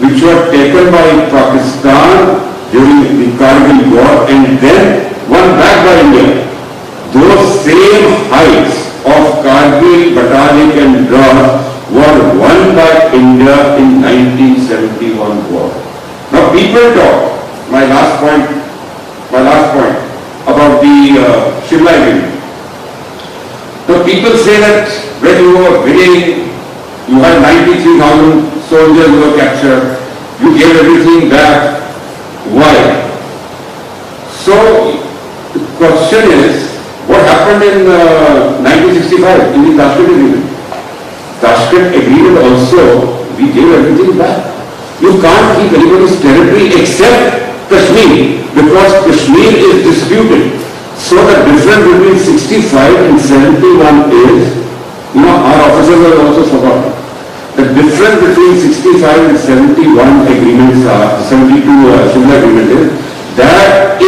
which were taken by Pakistan during the Kargil war and then won back by India, those same heights of Kargil, Batalik and Drar were won by India in 1971 war. Now people talk, my last point about the Shimla agreement. Now people say that when you were winning, you had 93,000 soldiers who were captured, you gave everything back. Why? So the question is, what happened in 1965 in the Tashkent agreement? Tashkent agreement also, we gave everything back. You can't keep anybody's territory except Kashmir, because Kashmir is disputed. So the difference between 65 and 71 is our officers have also forgotten. The difference between 65 and 71 agreements are, 72 Shimla agreement is, that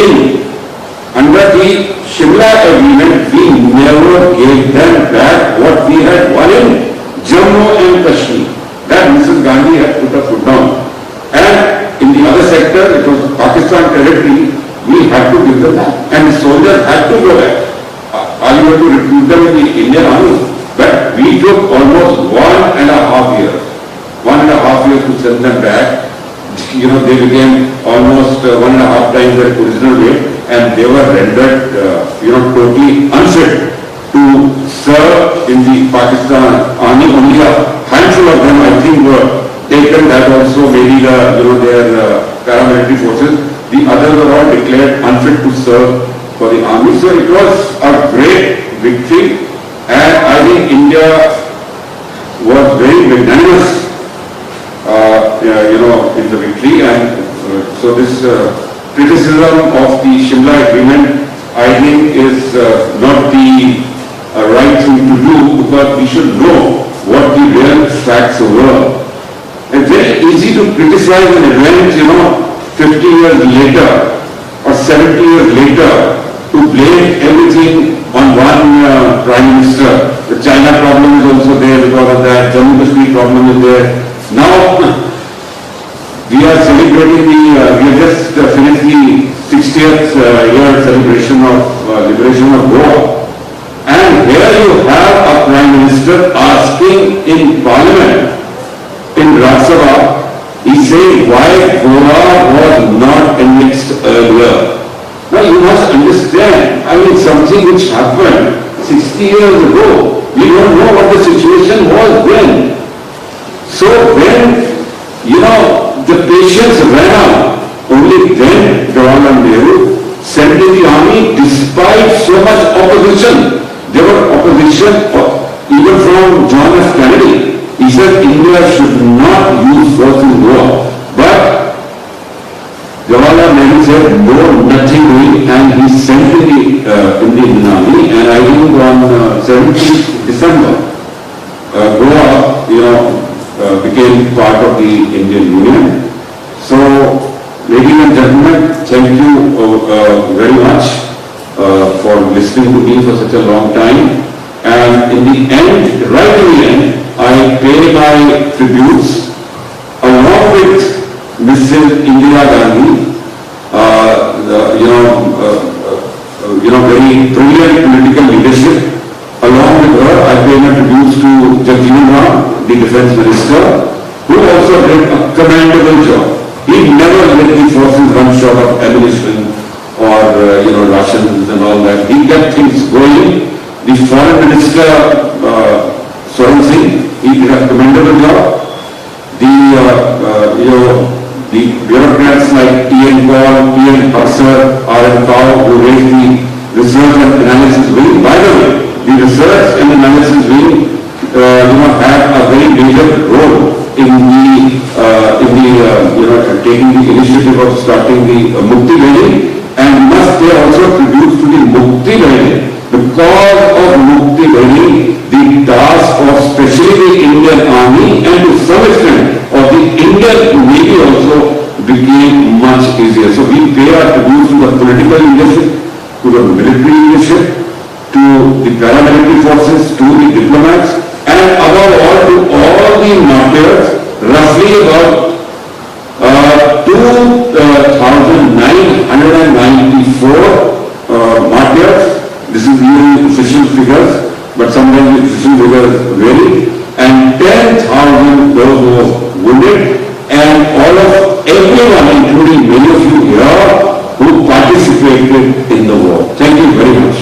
under the Shimla agreement, we never gave them back what we had won in Jammu and Kashmir. That Mrs. Gandhi had put a foot down. And in the other sector, it was Pakistan territory, we had to give them back. And the soldiers had to go back. Are you going to recruit them in the Indian army? But we took almost 1.5 years. 1.5 years to send them back. They became almost 1.5 times their original weight, and they were rendered, totally unfit to serve in the Pakistan army. Only a handful of them, I think, were taken. That also maybe their paramilitary forces. The others were all declared unfit to serve for the army. So it was a great victory, and I think India was very magnanimous, in the victory. And so this criticism of the Shimla agreement, I think, is not the right thing to do, because we should know what the real facts were. It's very easy to criticize an event, 50 years later or 70 years later, to blame everything on one Prime Minister. The China problem is also there because of that, Jammu Kashmir problem is there. Now, we are celebrating we have just finished the 60th year celebration of liberation of Goa. And here you have a Prime Minister asking in Parliament, in Rajya Sabha, he said why Goa was not annexed earlier. Now you must understand, something which happened 60 years ago, we don't know what the situation was then. So when, the patience ran out, only then Jawaharlal Nehru sent in the army despite so much opposition. There were opposition even from John F. Kennedy. He said India should not use force in Goa. But Jawaharlal Nehru said no, nothing doing, and he sent in the Indian army. And I think on 17th December, Goa, became part of the Indian Union. So, ladies and gentlemen, thank you very much for listening to me for such a long time. And in the end, right in the end, I pay my tributes along with Mrs. Indira Gandhi, very brilliant political leadership. Along with her, I pay my tributes to Jagjeevan Ram, the Defence Minister, who also did a commendable job. He never let the forces run short of ammunition or rations and all that. He kept things going. The Foreign Minister, Sohan Singh, he did a commendable job. The bureaucrats like T.N. Paul, T.N. Huxer, R.N. Kao, who raised the research and analysis wing. By the way, the research and analysis wing, had a very major role in taking the initiative of starting the Mukti Valley, and must they also contribute to the Mukti Valley. Because of Mukti Valley, the task of especially the Indian Army and to some extent of the Indian Navy also became much easier. So we pay our tribute to the political leadership, to the military leadership, to the paramilitary forces, to the diplomats, and above all to all the martyrs, roughly about 2,994 martyrs. This is the official figures, but sometimes the official figures vary, and 10,000 those who were wounded, and everyone, including many of you here, who participated in the war. Thank you very much.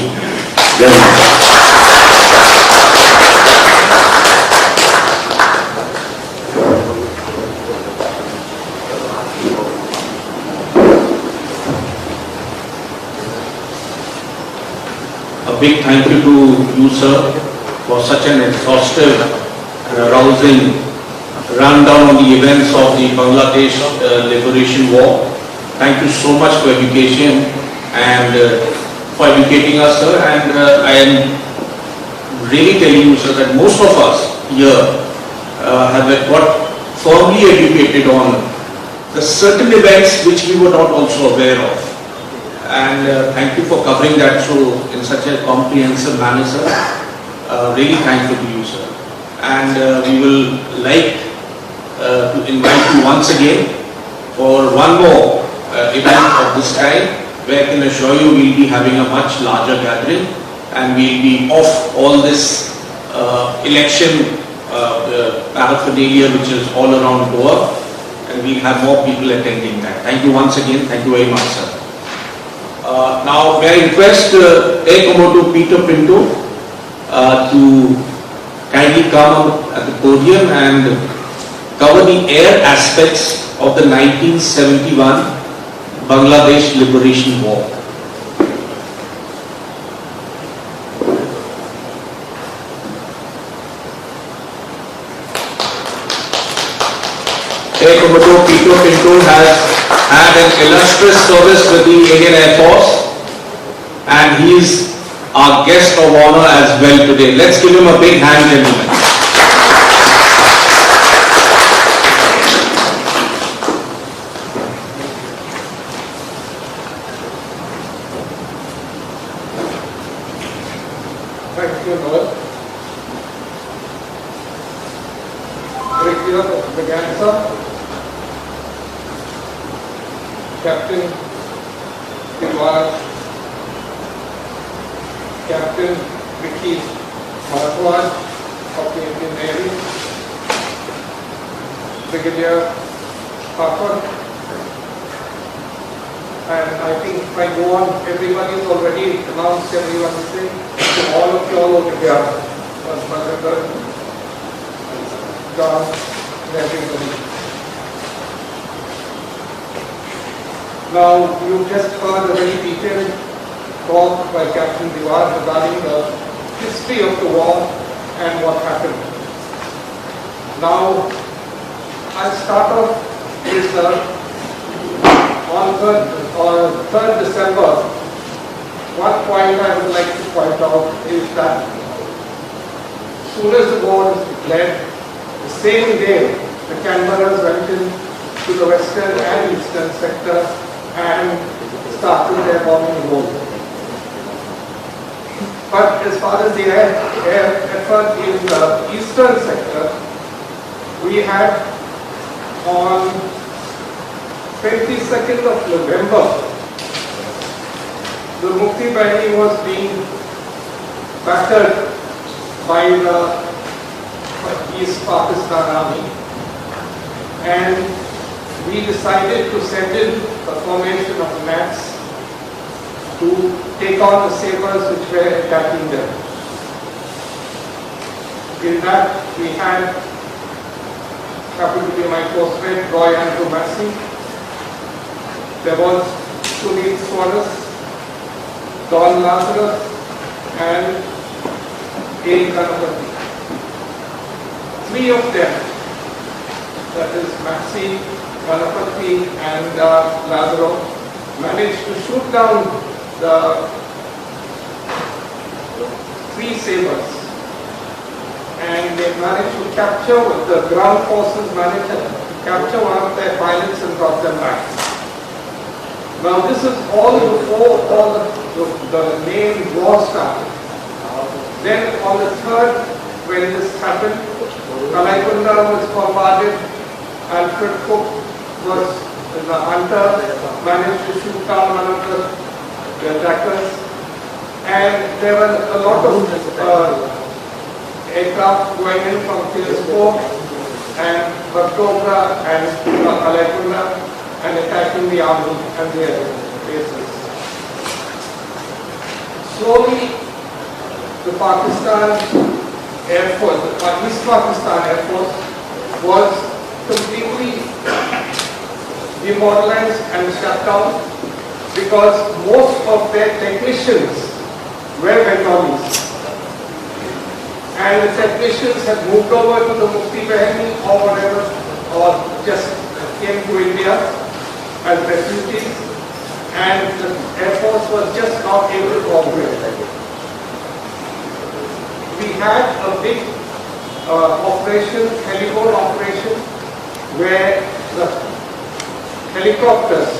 A big thank you to you, sir, for such an exhaustive and arousing rundown on the events of the Bangladesh Liberation War. Thank you so much for education and for educating us, sir. And I am really telling you, sir, that most of us here have got firmly educated on the certain events which we were not also aware of. And thank you for covering that so in such a comprehensive manner, sir. Really thankful to you, sir. And we will like to invite you once again for one more event of this kind, where I can assure you we'll be having a much larger gathering and we'll be off all this election paraphernalia which is all around Goa, and we'll have more people attending that. Thank you once again. Thank you very much, sir. Now, may I request Air Commodore Peter Pinto to kindly come at the podium and cover the air aspects of the 1971 Bangladesh Liberation War. Air Commodore Peter Pinto has had an illustrious service with the Indian Air Force, and he is our guest of honor as well today. Let's give him a big hand, gentlemen. Thank you, Noel. Director of the Gansa, Captain Diwar, Captain Vicky Bharadwaj of the Indian Navy, Brigadier Thapar, and I think if I go on, everybody has already announced everyone is saying, to all of you all over here, John, and everybody. Now, you just heard a very detailed talk by Captain Diwar regarding the history of the war and what happened. Now, I'll start off with on 3rd December, one point I would like to point out is that as soon as the war was declared, the same day the Canberras went in to the western and eastern sector and started their bombing role. But as far as the air effort in the eastern sector, we had on 22nd of November, the Mukti Bahini was being battered by the East Pakistan Army, and we decided to send in a formation of Nats to take on the sabers which were attacking them. In that we had, happened to be my close friend Roy Andrew Massey. There was Sunil Swaras, Don Lazarus, and A. Ganapati. Three of them, that is Massey, Ganapati and Lazaro, managed to shoot down the three sabers, and they managed to capture, the ground forces managed to capture one of their pilots and brought them back. Now this is all before all the main war started. Then on the 3rd, when this happened, Kalaikunda was bombarded, Alfred Cook was the hunter, managed to shoot down one of the attackers, and there were a lot of aircraft going in from Telescope and Bagdogra and Kalaikunda and attacking the army and their bases. Slowly, the Pakistan Air Force, the East Pakistan Air Force was completely demoralized and shut down because most of their technicians were Bengalis. And the technicians had moved over to the Mukti Bahini or whatever, or just came to India as refugees, and the Air Force was just not able to operate. we had a big operation, heliborne operation, where the helicopters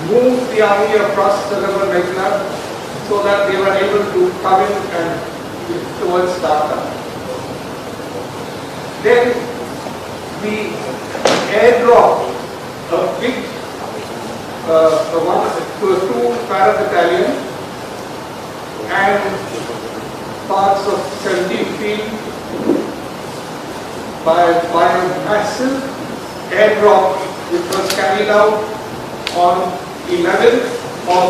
moved the army across the river Meghna so that they were able to come in and towards Dhaka. Then we airdropped a big two para-battalion and parts of 17th Field by a massive airdrop which was carried out on 11th of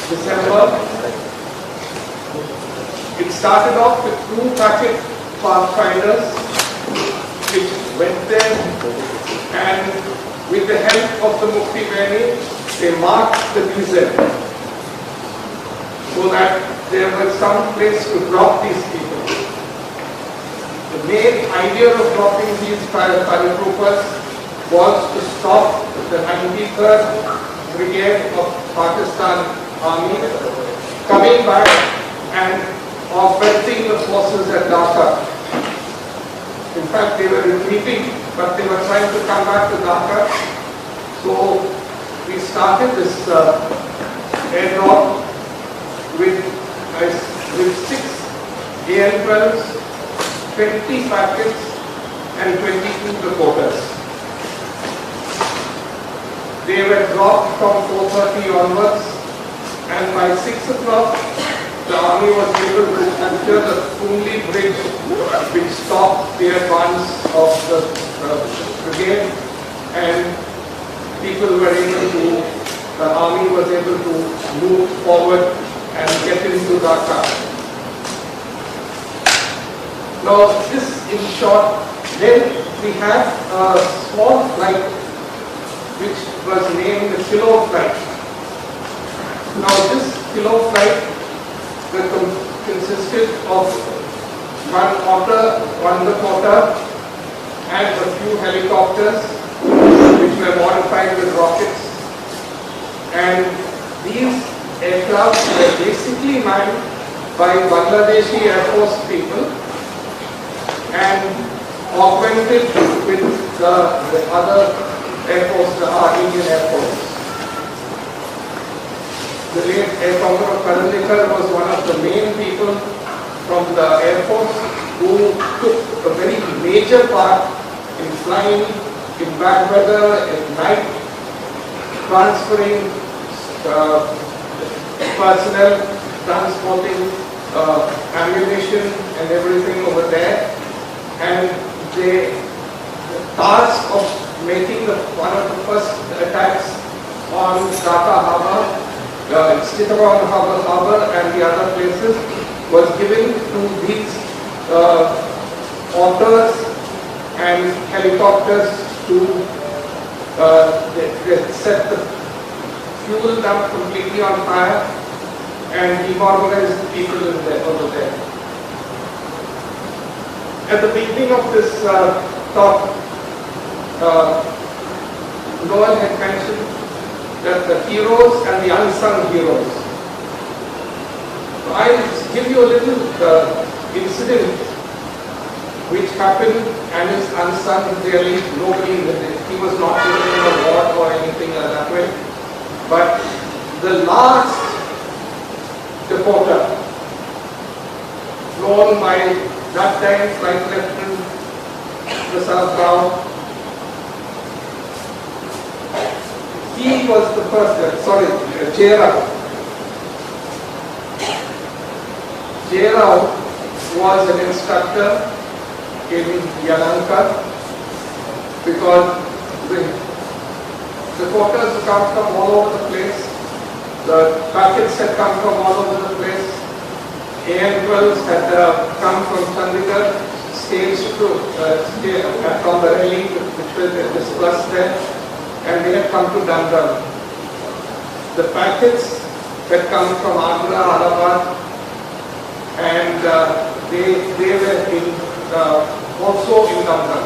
December. It started off with 2 packet pathfinders which went there, and with the help of the Mukti Veni, they marked the DZ so that there was some place to drop these people. The main idea of dropping these paratroopers was to stop the 93rd Brigade of Pakistan Army coming back and augmenting the forces at Dhaka. In fact, they were retreating, but they were trying to come back to Dhaka. So we started this airdrop with 6 AL-12s, 20 packets and 22 reporters. They were dropped from 4:30 onwards, and by 6 o'clock the army was able to enter the Punli bridge which stopped the advance of the brigade, and people were able to, the army was able to move forward and get into Dhaka. Now this in short. Then we had a small flight which was named the Kilo flight. Now this Kilo flight consisted of one otter, one reporter, and a few helicopters which were modified with rockets. And these aircraft were basically manned by Bangladeshi Air Force people and augmented with the other Air Force, Indian Air Force. The late Air Commodore Karandikar was one of the main people from the Air Force who took a very major part in flying in bad weather, at night, transferring personnel, transporting ammunition and everything over there. And the task of making one of the first attacks on Dhaka Harbour, Chittagong Harbour and the other places was given to these otters and helicopters to set the fuel dump completely on fire and demoralize the people over there. At the beginning of this talk, Noel had mentioned that the heroes and the unsung heroes. So I'll give you a little incident which happened and is unsung. Really, nobody, he was not given an award or anything like that way. But the last reporter, known by that time Flight Lieutenant Prasad Rao, he was the first, J. Rao. J. Rao was an instructor in Yelahanka because the reporters come from all over the place, the packets had come from all over the place, AN-12s had come from Chandigarh, staged from the rally which was discussed there, and they had come to Dandran. The packets had come from Agra, Allahabad, and they were also in Dandran.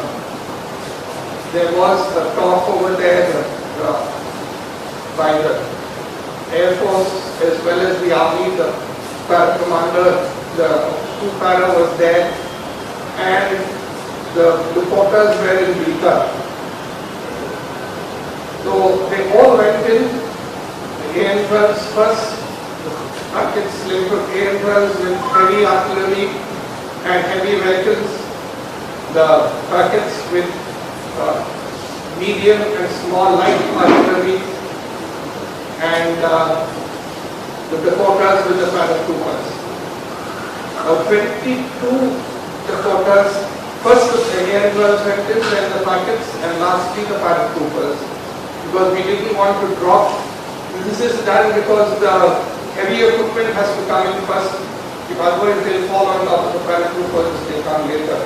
There was a talk over there by the Air Force as well as the Army. The commander the two-para was there, and the reporters were in Bika. So they all went in. The AN-12s first, the packets labeled AN-12s with heavy artillery and heavy vehicles, the packets with medium and small light artillery, and the Dakotas with the paratroopers. 22 Dakotas, first the AN-12s went in, then the packets, and lastly the paratroopers. Because we didn't want to drop. This is done because the heavy equipment has to come in first. If otherwise they'll fall on top of the paratroopers, they come later.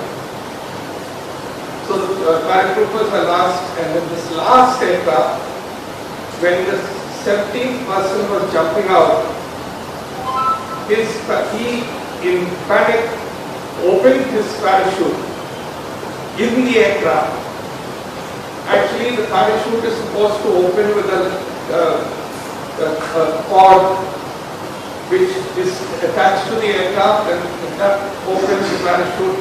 So the paratroopers were last, and then this last aircraft, when the 17th person was jumping out, he in panic opened his parachute in the aircraft. Actually, the parachute is supposed to open with a cord which is attached to the aircraft, and that opens the parachute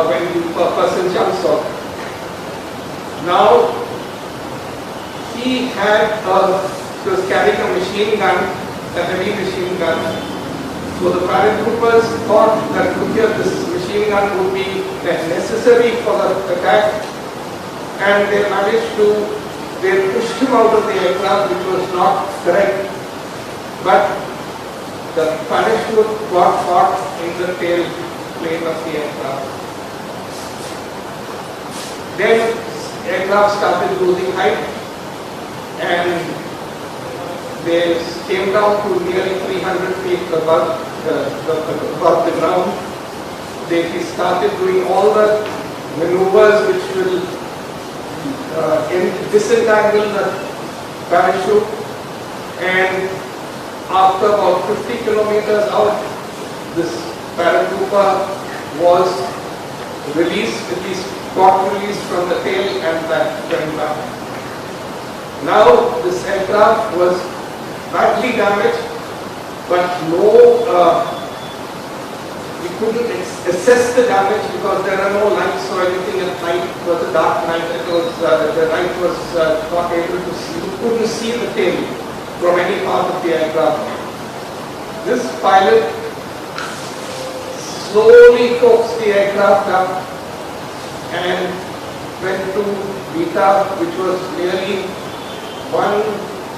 when the person jumps off. Now, he was carrying a machine gun, a heavy machine gun. So the paratroopers thought that this machine gun would be necessary for the attack, and they pushed him out of the aircraft, which was not correct. But the parachute got caught in the tail plane of the aircraft. Then aircraft started losing height, and they came down to nearly 300 feet above the ground. He started doing all the maneuvers which will disentangle the parachute, and after about 50 kilometers out, this paratrooper was released, at least got released from the tail, and that went back. Now this aircraft was badly damaged, but we couldn't assess the damage because there are no lights or anything at night. It was a dark night. The light was not able to see. You couldn't see the tail from any part of the aircraft. This pilot slowly coaxed the aircraft up and went to Beta, which was nearly 1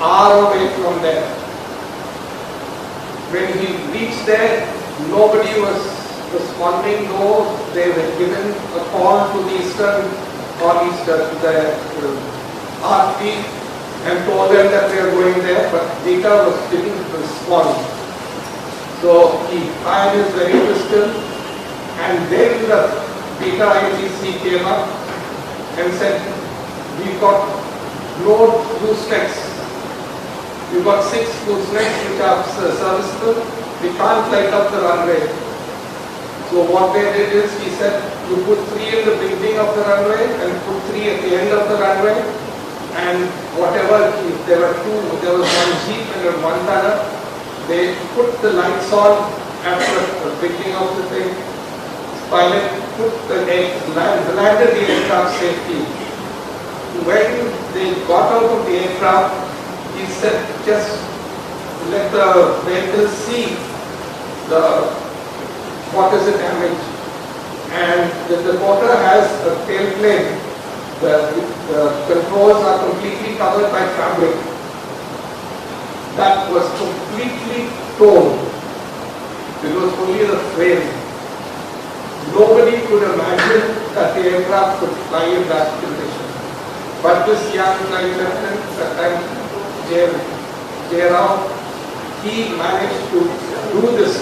hour away from there. When he reached there, nobody was responding. No, they were given a call to the RP, and told them that they are going there, but Beta didn't respond. So he fired his very pistol, and then the Beta ITC came up and said, "We've got no goosenecks. We've got 6 goosenecks which are serviceable. We can't light up the runway." So what they did is, he said, "You put 3 in the beginning of the runway and put 3 at the end of the runway, and whatever, there were 2, there was 1 jeep and 1 tonner. They put the lights on after the beginning of the thing. Pilot landed the aircraft safely. When they got out of the aircraft, he said, just let the vehicles see what is the damage." And the Dakota has a tail plane. The controls are completely covered by fabric. That was completely torn. It was only the frame. Nobody could imagine that the aircraft could fly in that condition. But this young flight lieutenant, that time J. Rao, he managed to do this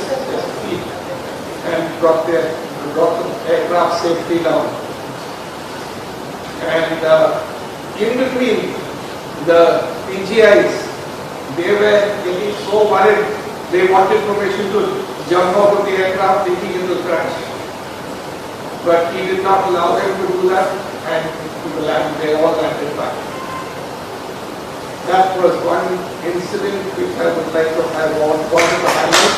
feat and brought the aircraft safely down. And in between, the PGIs, they were getting so worried, they wanted permission to jump out of the aircraft thinking it will crash. But he did not allow them to do that, and they all landed back. That was one incident which I would like to have wanted to highlight.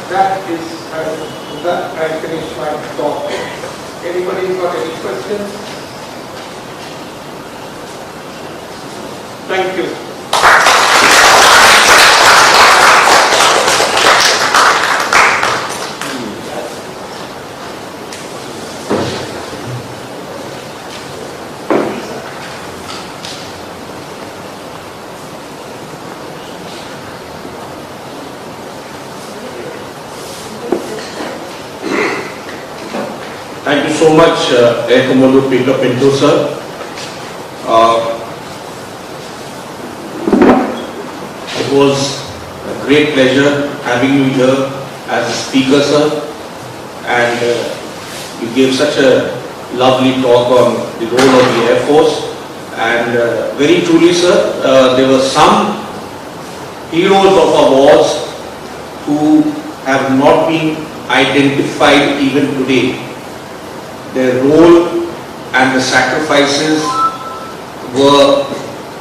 That is, that I finish my talk. Anybody got any questions? Thank you. Thank you so much, Air Commodore Peter Pinto, sir. It was a great pleasure having you here as a speaker, sir, and you gave such a lovely talk on the role of the Air Force, and very truly, sir, there were some heroes of our wars who have not been identified even today. Their role and the sacrifices were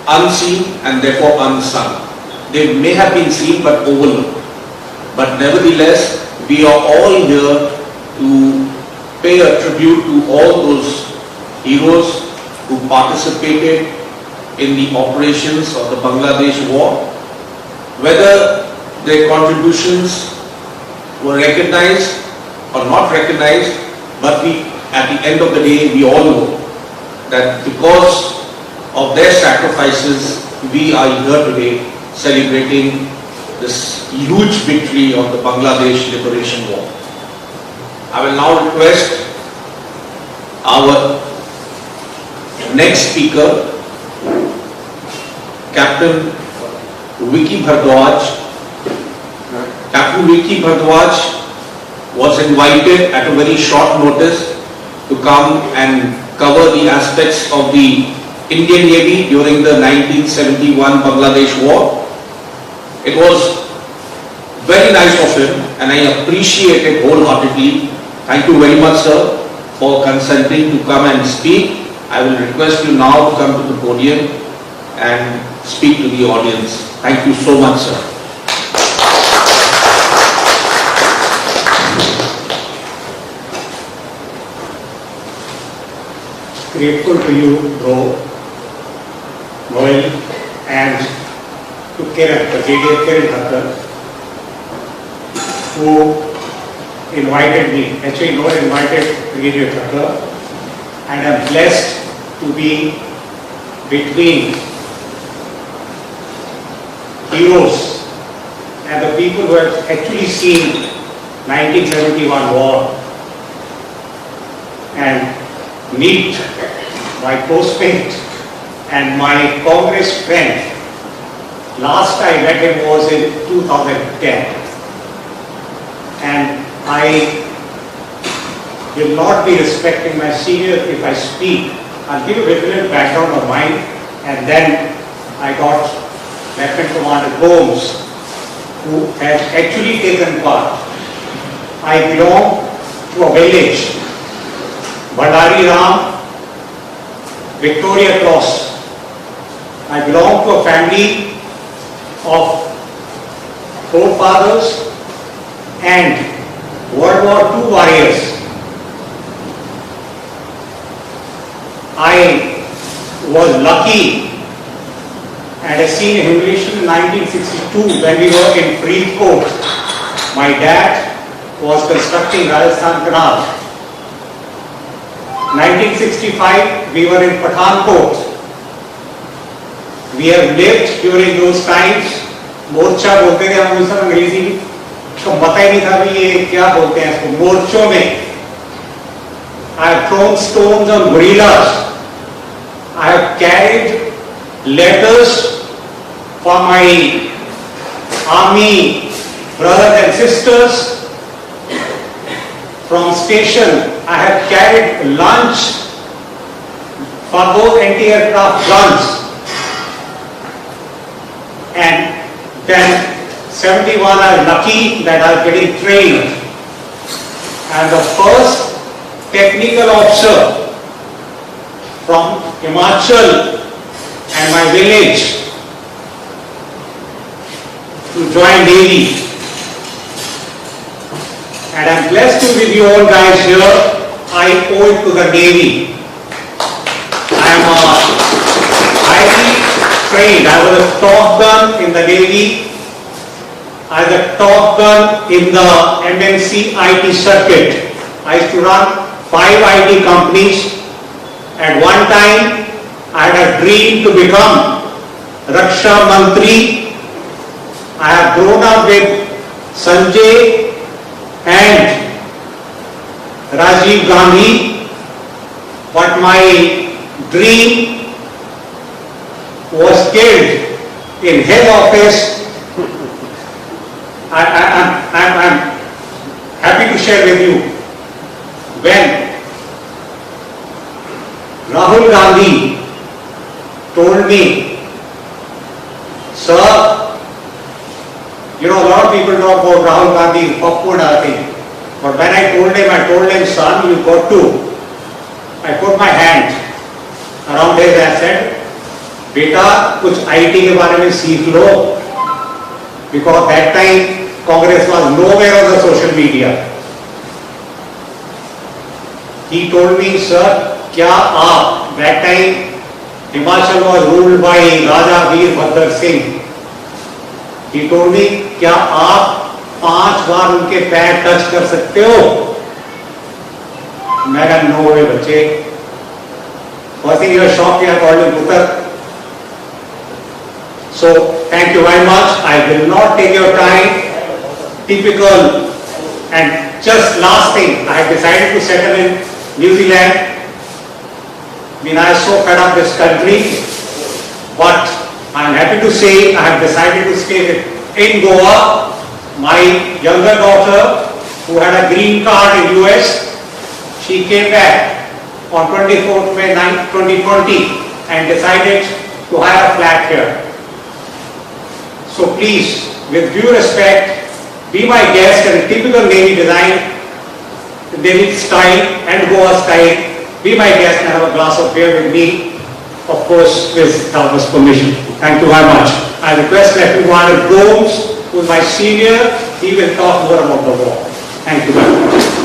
unseen and therefore unsung. They may have been seen but overlooked. But nevertheless, we are all here to pay a tribute to all those heroes who participated in the operations of the Bangladesh war. Whether their contributions were recognized or not recognized, but at the end of the day, we all know that because of their sacrifices, we are here today celebrating this huge victory of the Bangladesh Liberation War. I will now request our next speaker, Captain Vicky Bhardwaj. Captain Vicky Bhardwaj was invited at a very short notice to come and cover the aspects of the Indian Navy during the 1971 Bangladesh War. It was very nice of him and I appreciate it wholeheartedly. Thank you very much, sir, for consenting to come and speak. I will request you now to come to the podium and speak to the audience. Thank you so much, sir. Grateful to you, bro, Noel, and to Kiran, Brigadier Kiran Thakkar, who invited me. Actually, Noel invited Brigadier Thakkar, and I'm blessed to be between heroes and the people who have actually seen 1971 war and meet my postmate and my Congress friend. Last I met him was in 2010, and I will not be respecting my senior if I speak. I'll give a little background of mine, and then I got Lieutenant Commander Gomes, who has actually taken part. I belong to a village, Bhandari Ram, Victoria Cross. I belong to a family of forefathers and World War II warriors. I was lucky and I seen a humiliation in 1962 when we were in Faridkot. My dad was constructing Rajasthan Canal. 1965, we were in Pathankot. We have lived during those times. मोर्चा बोलते थे हम उस समय अंग्रेजी में, तो पता ही नहीं था कि ये क्या बोलते हैं इसको, मोर्चों में. I have thrown stones on guerrillas. I have carried letters for my army brothers and sisters from station. I have carried lunch for those anti-aircraft guns. And then 71, I was lucky that I was getting trained. And the first technical officer from Himachal and my village to join Navy. And I'm blessed to be with you all guys here. I owe it to the Navy. I am highly trained. I was a top gun in the Navy. I was a top gun in the MNC IT circuit. I used to run 5 IT companies. At one time, I had a dream to become Raksha Mantri. I have grown up with Sanjay and Rajiv Gandhi, but my dream was killed in head office. I'm happy to share with you when Rahul Gandhi told me, sir, you know, a lot of people talk about Rahul Gandhi, popcorn thing. But when I told him, son, you got to. I put my hand around his and said, beta, kuch IT ke baare mein seekh lo. Because that time, Congress was nowhere on the social media. He told me, sir, kya aap, that time, Himachal was ruled by Raja Veerbhadra Singh. He told me, क्या आप 5 बार उनके पैर touch कर सकते हो? मैं कहा, no वे बच्चे. First thing, you are shocked, I called him Putar. So, thank you very much. I will not take your time. Typical. And just last thing, I have decided to settle in New Zealand. I mean, I am so fed up this country, but I am happy to say I have decided to stay in Goa. My younger daughter, who had a green card in US, she came back on 24th May 2020 and decided to hire a flat here. So please, with due respect, be my guest in a typical Navy design, Navy style and Goa style. Be my guest and have a glass of beer with me, of course, with Thomas' permission. Thank you very much. I request everyone at Gomes, who is my senior, he will talk more about the war. Thank you very much.